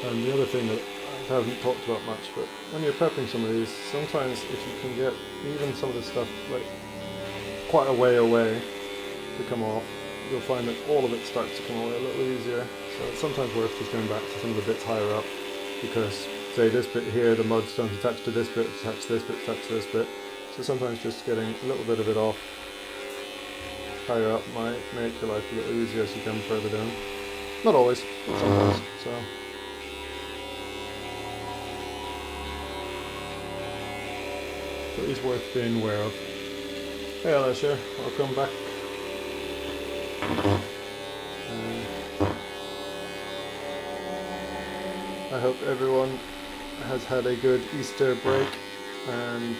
And the other thing that I haven't talked about much, but when you're prepping some of these, sometimes if you can get even some of the stuff like quite a way away to come off, you'll find that all of it starts to come away a little easier. So it's sometimes worth just going back to some of the bits higher up, because say this bit here, the mudstone's attached to this bit, attached to this bit, attached to this bit. So sometimes just getting a little bit of it off higher up might make your life a little easier as you come further down. Not always, but sometimes. So it is worth being aware of. Hey Alicia, welcome back. I hope everyone has had a good Easter break, and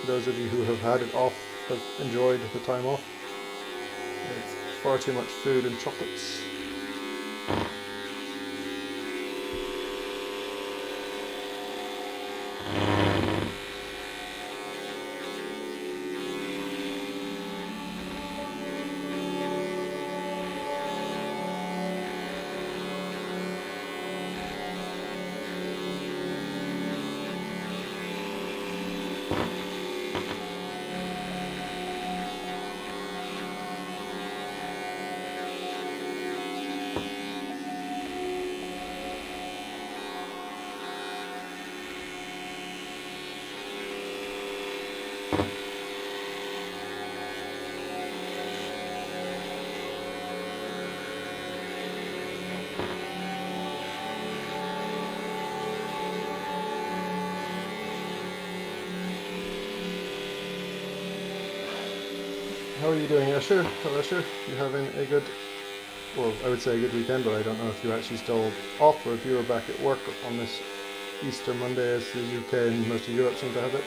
those of you who have had it off have enjoyed the time off. It's far too much food and chocolates. How are you doing, Escher? Hello, Escher. You having a good, well, I would say a good weekend, but I don't know if you're actually still off or if you were back at work on this Easter Monday as the UK and most of Europe seem to have it.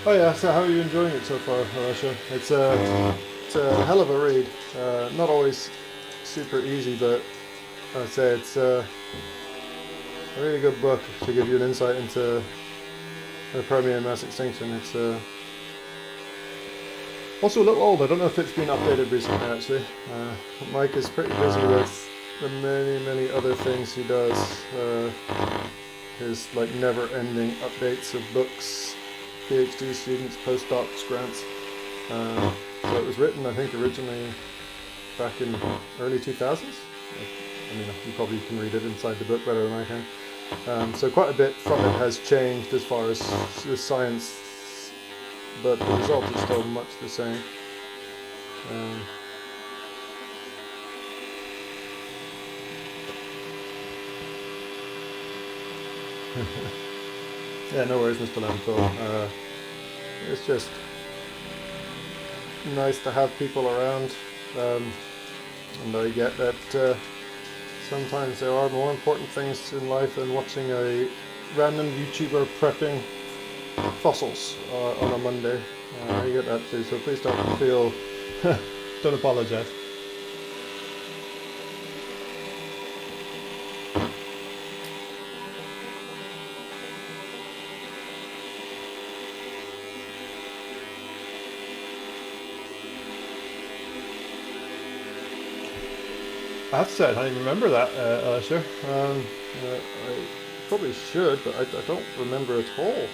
Oh yeah, so how are you enjoying it so far, Alicia? It's a hell of a read. Not always super easy, but I'd say it's a really good book to give you an insight into the Permian mass extinction. It's also a little old. I don't know if it's been updated recently, actually. Mike is pretty busy with the many other things he does. His like never-ending updates of books, PhD students, postdocs, grants. So it was written, I think, originally back in early 2000s. I mean, you probably can read it inside the book better than I can. So quite a bit from it has changed as far as the science, but the result is still much the same. Yeah, no worries, Mr. Lamphil. It's just nice to have people around, and I get that sometimes there are more important things in life than watching a random YouTuber prepping fossils on a Monday. I get that too, so please don't feel... don't apologize. I have to say, I don't even remember that, Alicia. I probably should, but I don't remember at all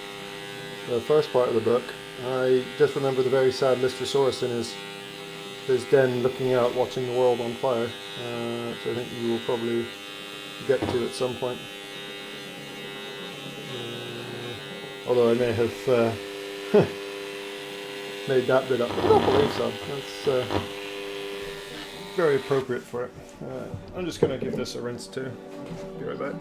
the first part of the book. I just remember the very sad Lystrosaurus in his den looking out, watching the world on fire, which I think you will probably get to at some point. Although I may have made that bit up, but I don't believe so. That's very appropriate for it. I'm just going to give this a rinse too. Be right back.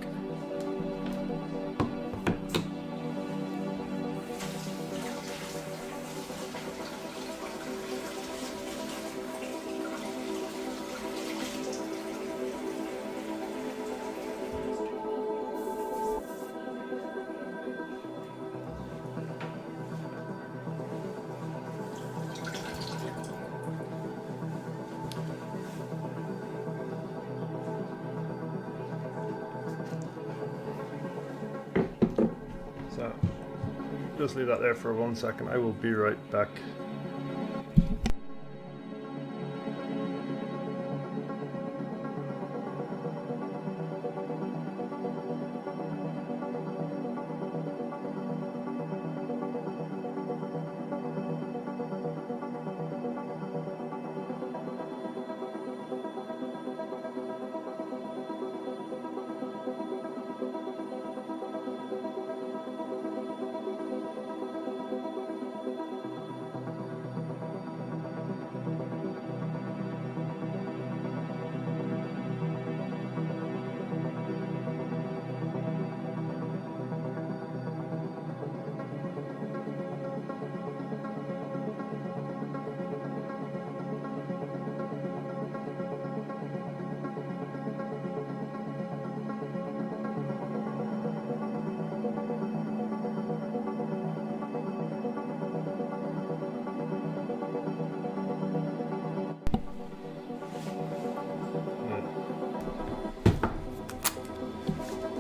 So, just leave that there for 1 second. I will be right back.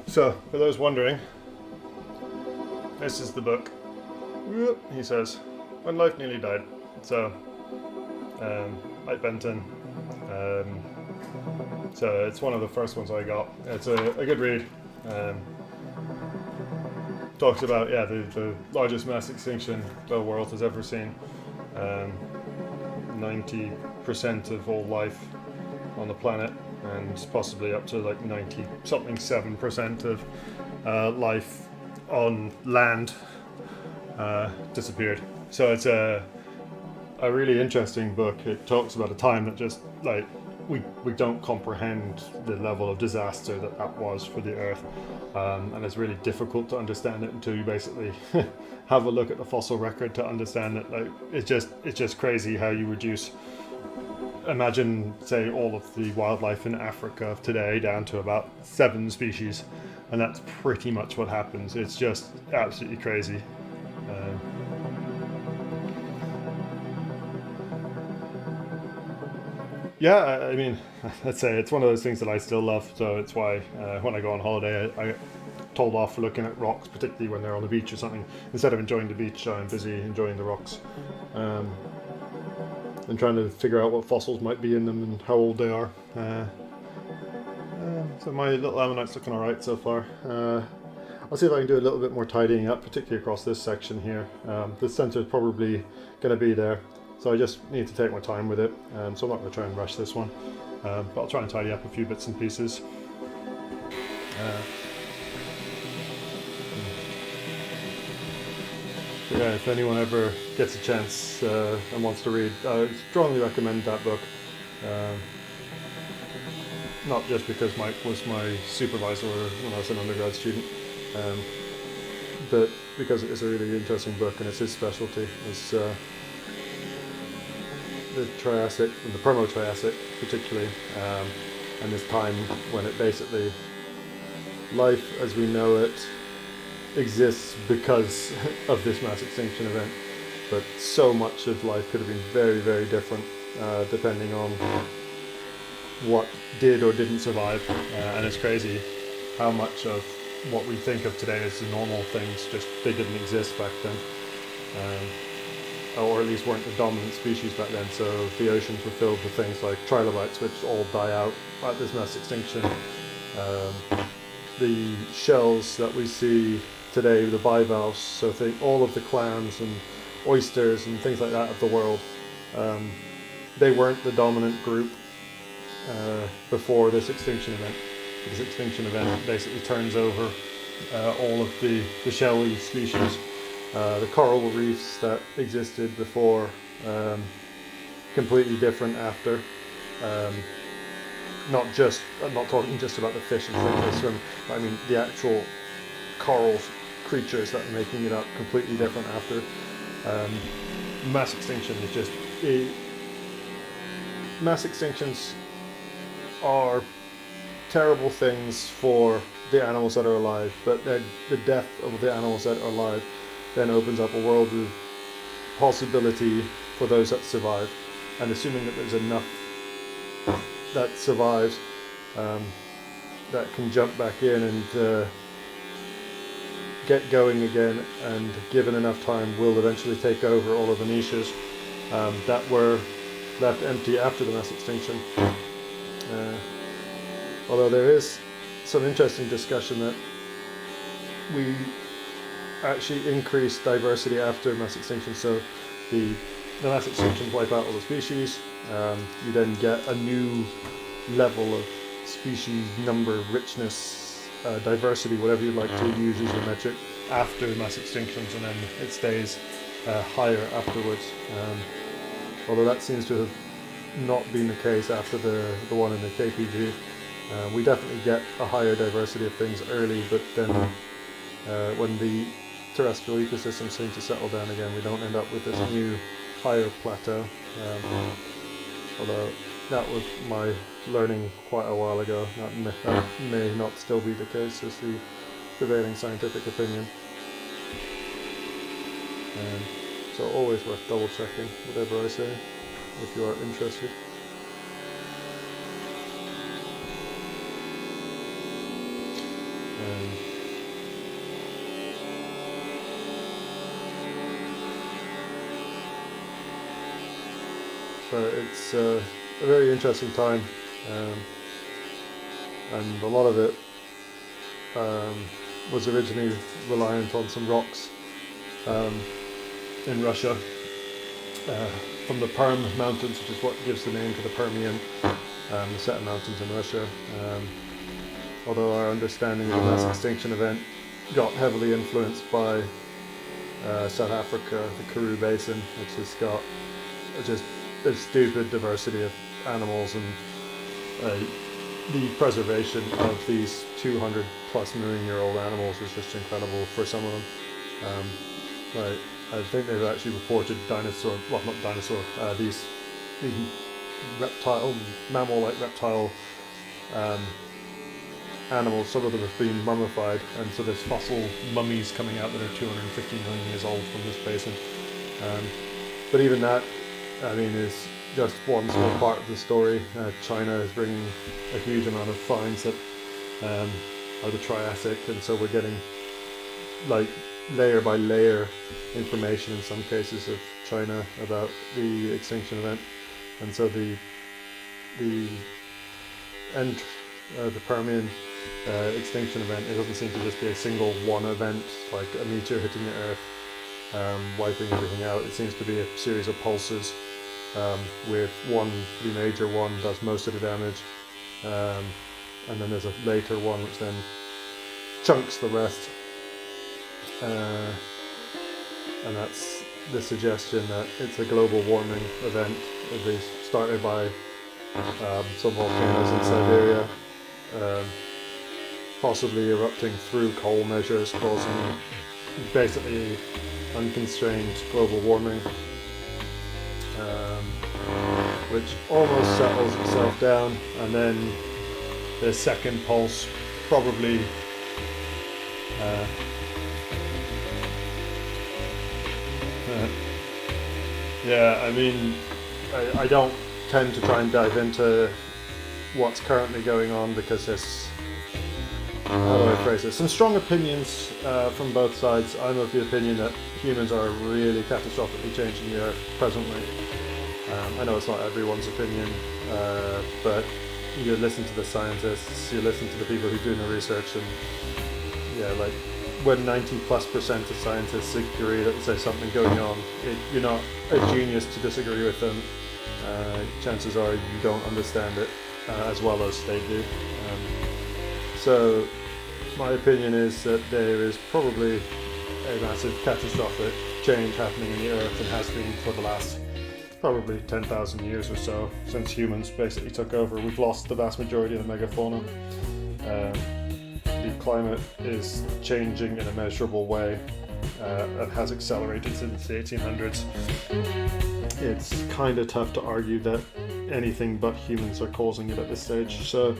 So, for those wondering, this is the book. He says, when life nearly died. So, Mike Benton. So it's one of the first ones I got. It's a good read. Talks about the largest mass extinction the world has ever seen. 90% of all life on the planet, and possibly up to like 90-something-7% of life on land disappeared. So it's a really interesting book. It talks about a time that just like we don't comprehend the level of disaster that was for the Earth, and it's really difficult to understand it until you basically have a look at the fossil record to understand it. Like it's just crazy how you reduce. Imagine, say, all of the wildlife in Africa of today down to about 7 species, and that's pretty much what happens. It's just absolutely crazy. Yeah, I mean, let's say it's one of those things that I still love. So it's why when I go on holiday, I told off for looking at rocks, particularly when they're on the beach or something. Instead of enjoying the beach, I'm busy enjoying the rocks. And trying to figure out what fossils might be in them and how old they are. So my little ammonite's looking alright so far. I'll see if I can do a little bit more tidying up, particularly across this section here. This sensor is probably going to be there, so I just need to take my time with it. So I'm not going to try and rush this one, but I'll try and tidy up a few bits and pieces. Yeah, if anyone ever gets a chance and wants to read, I strongly recommend that book. Not just because Mike was my supervisor when I was an undergrad student, but because it is a really interesting book and it's his specialty. It's the Triassic and the Permo-Triassic particularly, and this time when it basically, life as we know it exists because of this mass extinction event, but so much of life could have been very, very different depending on what did or didn't survive. And it's crazy how much of what we think of today as the normal things, just they didn't exist back then, or at least weren't the dominant species back then. So the oceans were filled with things like trilobites, which all die out at this mass extinction. The shells that we see today, the bivalves, so think all of the clams and oysters and things like that of the world, they weren't the dominant group before this extinction event. This extinction event basically turns over all of the shelly species. The coral reefs that existed before, completely different after. I'm not talking just about the fish and things they swim, but I mean the actual coral creatures that are making it up, completely different after. Mass extinction is just... mass extinctions are terrible things for the animals that are alive, but the death of the animals that are alive then opens up a world of possibility for those that survive. And assuming that there's enough that survives, that can jump back in and get going again, and given enough time will eventually take over all of the niches that were left empty after the mass extinction. Although there is some interesting discussion that we actually increased diversity after mass extinction. So the mass extinctions wipe out all the species. You then get a new level of species number, richness, diversity, whatever you'd like to use as your metric, after mass extinctions, and then it stays higher afterwards. Although that seems to have not been the case after the one in the KPG. We definitely get a higher diversity of things early, but then when the terrestrial ecosystems seem to settle down again, we don't end up with this new higher plateau. Although that was my learning quite a while ago. That may not still be the case as the prevailing scientific opinion. So always worth double checking whatever I say if you are interested. But it's a very interesting time, and a lot of it was originally reliant on some rocks in Russia from the Perm Mountains, which is what gives the name to the Permian, the set of mountains in Russia. Although our understanding of the mass extinction event got heavily influenced by South Africa, the Karoo Basin, which has got just a stupid diversity of animals, and the preservation of these 200 plus million year old animals is just incredible for some of them. I think they've actually reported these reptile, mammal-like reptile animals, some of them have been mummified, and so there's fossil mummies coming out that are 250 million years old from this basin. But even that I mean, is just one small part of the story. China is bringing a huge amount of finds that are the Triassic, and so we're getting like layer by layer information in some cases of China about the extinction event, and so the Permian extinction event, it doesn't seem to just be a single one event like a meteor hitting the Earth, wiping everything out. It seems to be a series of pulses, with one pretty major one does most of the damage, and then there's a later one which then chunks the rest, and that's the suggestion that it's a global warming event. It was started by some volcanoes in Siberia, possibly erupting through coal measures, causing basically unconstrained global warming, which almost settles itself down, and then the second pulse probably yeah, I mean, I don't tend to try and dive into what's currently going on because there's, how do I phrase this, some strong opinions from both sides. I'm of the opinion that humans are really catastrophically changing the Earth presently. I know it's not everyone's opinion, but you listen to the scientists, you listen to the people who are doing the research, and yeah, like when 90+% of scientists agree that there's something going on, you're not a genius to disagree with them. Chances are you don't understand it as well as they do. So my opinion is that there is probably a massive catastrophic change happening in the Earth, and has been for the last probably 10,000 years or so, since humans basically took over. We've lost the vast majority of the megafauna. The climate is changing in a measurable way, and has accelerated since the 1800s. It's kind of tough to argue that anything but humans are causing it at this stage. So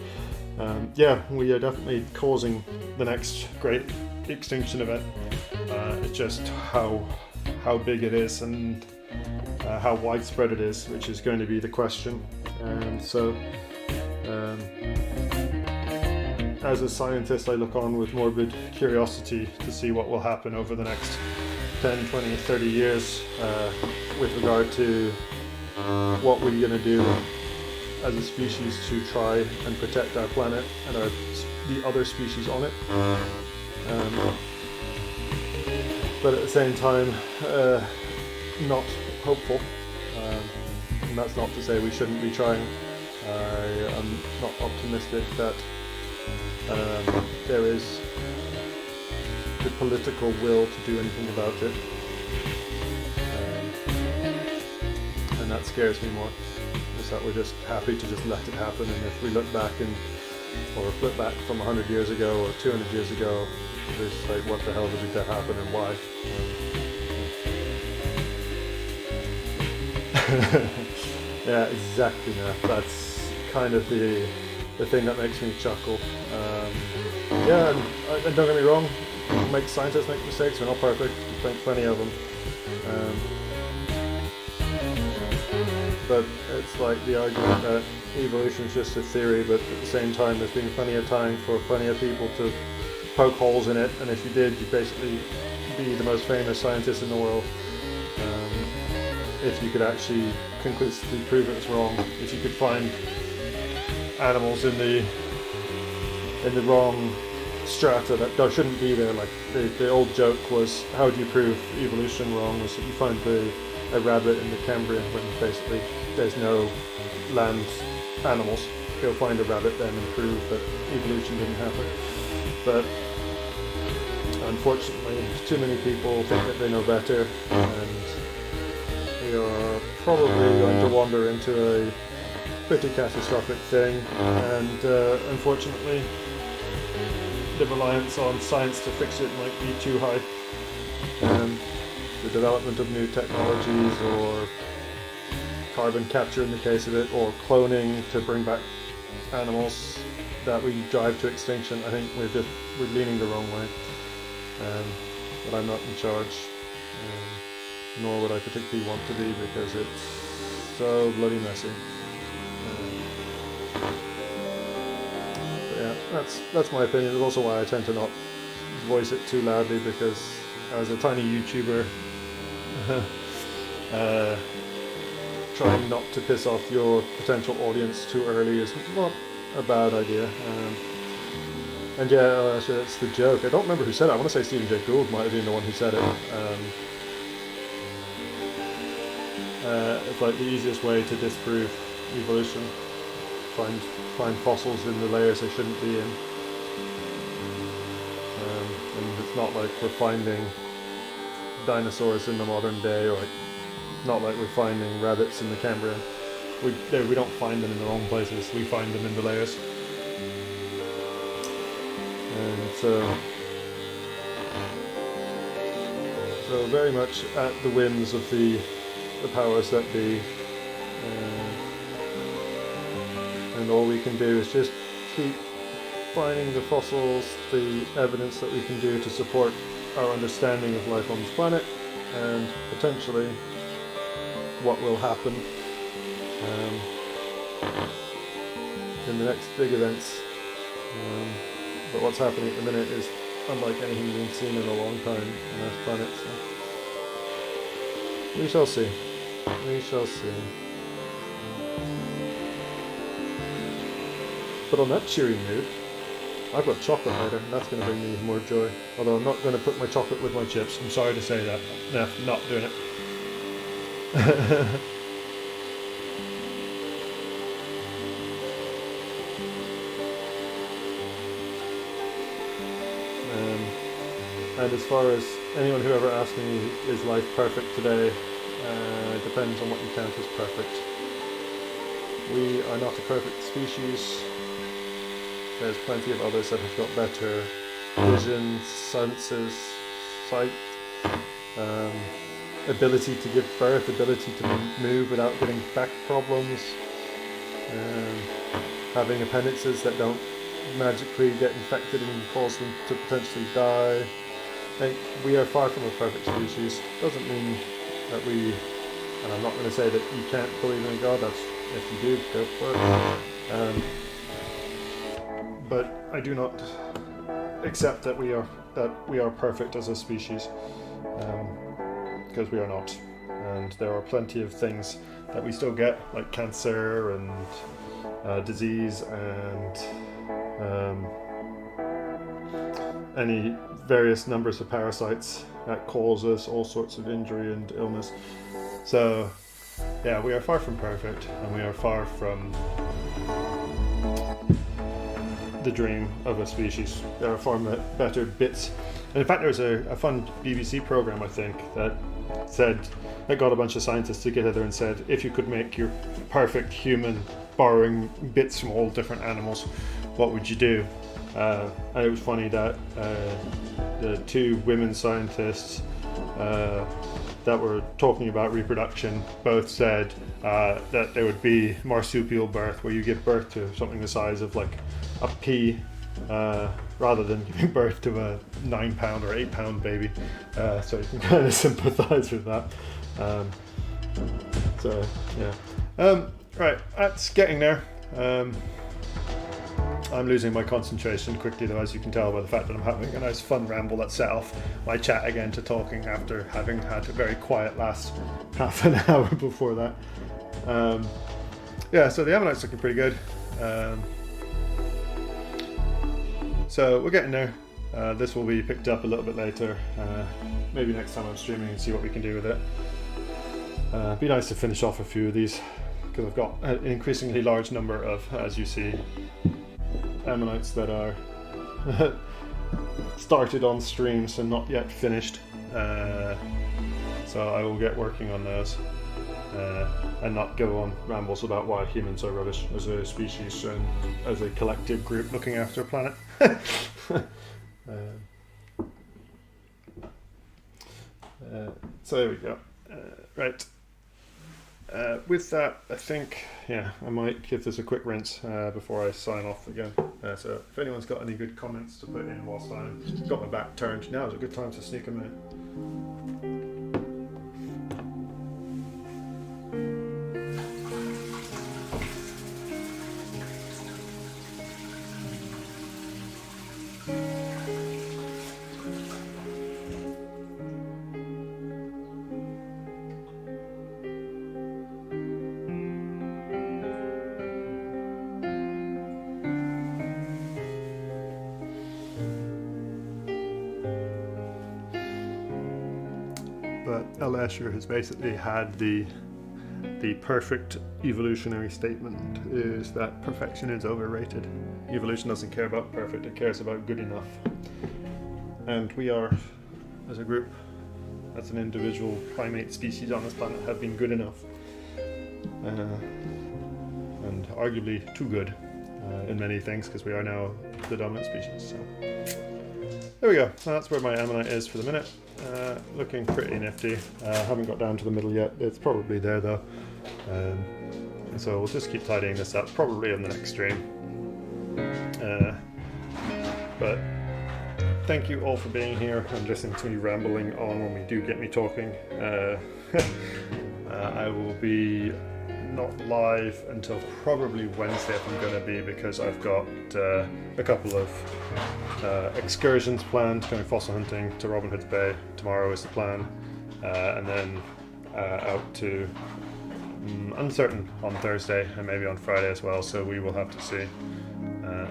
yeah, we are definitely causing the next great extinction event. It's just how big it is and how widespread it is, which is going to be the question. And so as a scientist, I look on with morbid curiosity to see what will happen over the next 10, 20, 30 years with regard to what we're going to do as a species to try and protect our planet and the other species on it. But at the same time, not hopeful. And that's not to say we shouldn't be trying. I am not optimistic that there is the political will to do anything about it, and that scares me more. Is that we're just happy to just let it happen, and if we look back or flip back from 100 years ago or 200 years ago, it's like, what the hell did that happen and why? Yeah, exactly. That's kind of the thing that makes me chuckle. Yeah, and don't get me wrong, scientists make mistakes, we're not perfect, we make plenty of them. But it's like the argument that evolution is just a theory, but at the same time there's been plenty of time for plenty of people to poke holes in it, and if you did, you'd basically be the most famous scientist in the world. If you could actually conclusively prove it was wrong, if you could find animals in the wrong strata that shouldn't be there. Like the old joke was, how do you prove evolution wrong? Was that you find a rabbit in the Cambrian when basically there's no land animals. Go find a rabbit then and prove that evolution didn't happen. But unfortunately, too many people think that they know better, and we are probably going to wander into a pretty catastrophic thing, and unfortunately the reliance on science to fix it might be too high. The development of new technologies, or carbon capture in the case of it, or cloning to bring back animals that we drive to extinction, I think we're leaning the wrong way. But I'm not in charge, nor would I particularly want to be, because it's so bloody messy. But yeah, that's my opinion. It's also why I tend to not voice it too loudly, because as a tiny YouTuber, trying not to piss off your potential audience too early is not a bad idea. And yeah, actually that's the joke. I don't remember who said it. I want to say Stephen J. Gould might have been the one who said it. It's like the easiest way to disprove evolution. Find fossils in the layers they shouldn't be in. And it's not like we're finding dinosaurs in the modern day, or not like we're finding rabbits in the Cambrian. We don't find them in the wrong places. We find them in the layers. And so very much at the whims of the powers that be, and all we can do is just keep finding the fossils, the evidence that we can do to support our understanding of life on this planet, and potentially what will happen in the next big events. But what's happening at the minute is unlike anything we've seen in a long time on this planet. So we shall see. We shall see. But on that cheery mood, I've got chocolate later, and that's going to bring me even more joy. Although I'm not going to put my chocolate with my chips. I'm sorry to say that. No, not doing it. And as far as anyone who ever asked me, is life perfect today? It depends on what you count as perfect. We are not a perfect species. There's plenty of others that have got better vision, senses, sight, ability to give birth, ability to move without getting back problems, having appendices that don't magically get infected and cause them to potentially die. We are far from a perfect species. Doesn't mean that we, and I'm not going to say that you can't believe in God. That's, if you do, go for it. But I do not accept that we are perfect as a species, because we are not. And there are plenty of things that we still get, like cancer and disease and any various numbers of parasites that cause us all sorts of injury and illness. So yeah, we are far from perfect, and we are far from the dream of a species. There are far better bits. And in fact, there was a fun BBC program, I think, that got a bunch of scientists together and said, if you could make your perfect human borrowing bits from all different animals, what would you do? And it was funny that the two women scientists that were talking about reproduction both said that there would be marsupial birth, where you give birth to something the size of like a pea, rather than giving birth to a 9-pound or 8-pound baby. So you can kind of sympathize with that. So yeah. Right, that's getting there. I'm losing my concentration quickly, though, as you can tell by the fact that I'm having a nice fun ramble that set off my chat again to talking after having had a very quiet last half an hour before that. Yeah, so the ammonites looking pretty good. So we're getting there. This will be picked up a little bit later, maybe next time I'm streaming, and see what we can do with it. Be nice to finish off a few of these, because I've got an increasingly large number of, as you see, ammonites that are started on streams and not yet finished. So I will get working on those, and not go on rambles about why humans are rubbish as a species and as a collective group looking after a planet. So there we go. Right. With that, I think, yeah, I might give this a quick rinse before I sign off again. So if anyone's got any good comments to put in whilst I've got my back turned, now is a good time to sneak them in. Karl Escher has basically had the perfect evolutionary statement is that perfection is overrated. Evolution doesn't care about perfect, it cares about good enough. And we are, as a group, as an individual primate species on this planet, have been good enough. And arguably too good in many things, because we are now the dominant species. So there we go. That's where my ammonite is for the minute. Looking pretty nifty. Haven't got down to the middle yet. It's probably there though. So we'll just keep tidying this up, probably in the next stream. But thank you all for being here and listening to me rambling on when we do get me talking. I will be not live until probably Wednesday if I'm going to be, because I've got a couple of excursions planned, going fossil hunting to Robin Hood's Bay. Tomorrow is the plan, and then out to uncertain on Thursday and maybe on Friday as well, so we will have to see.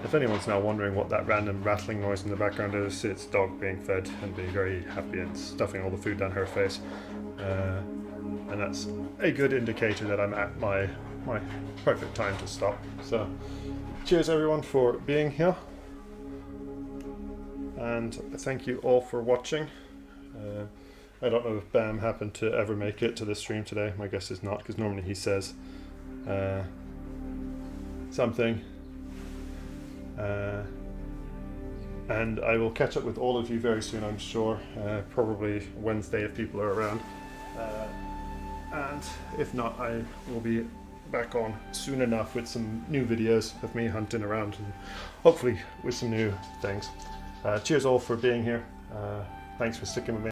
If anyone's now wondering what that random rattling noise in the background is, it's dog being fed and being very happy and stuffing all the food down her face. And that's a good indicator that I'm at my perfect time to stop. So cheers everyone for being here, and thank you all for watching. I don't know if Bam happened to ever make it to the stream today. My guess is not, because normally he says something. And I will catch up with all of you very soon, I'm sure. Probably Wednesday if people are around. And if not, I will be back on soon enough with some new videos of me hunting around, and hopefully with some new things. Cheers all for being here. Thanks for sticking with me.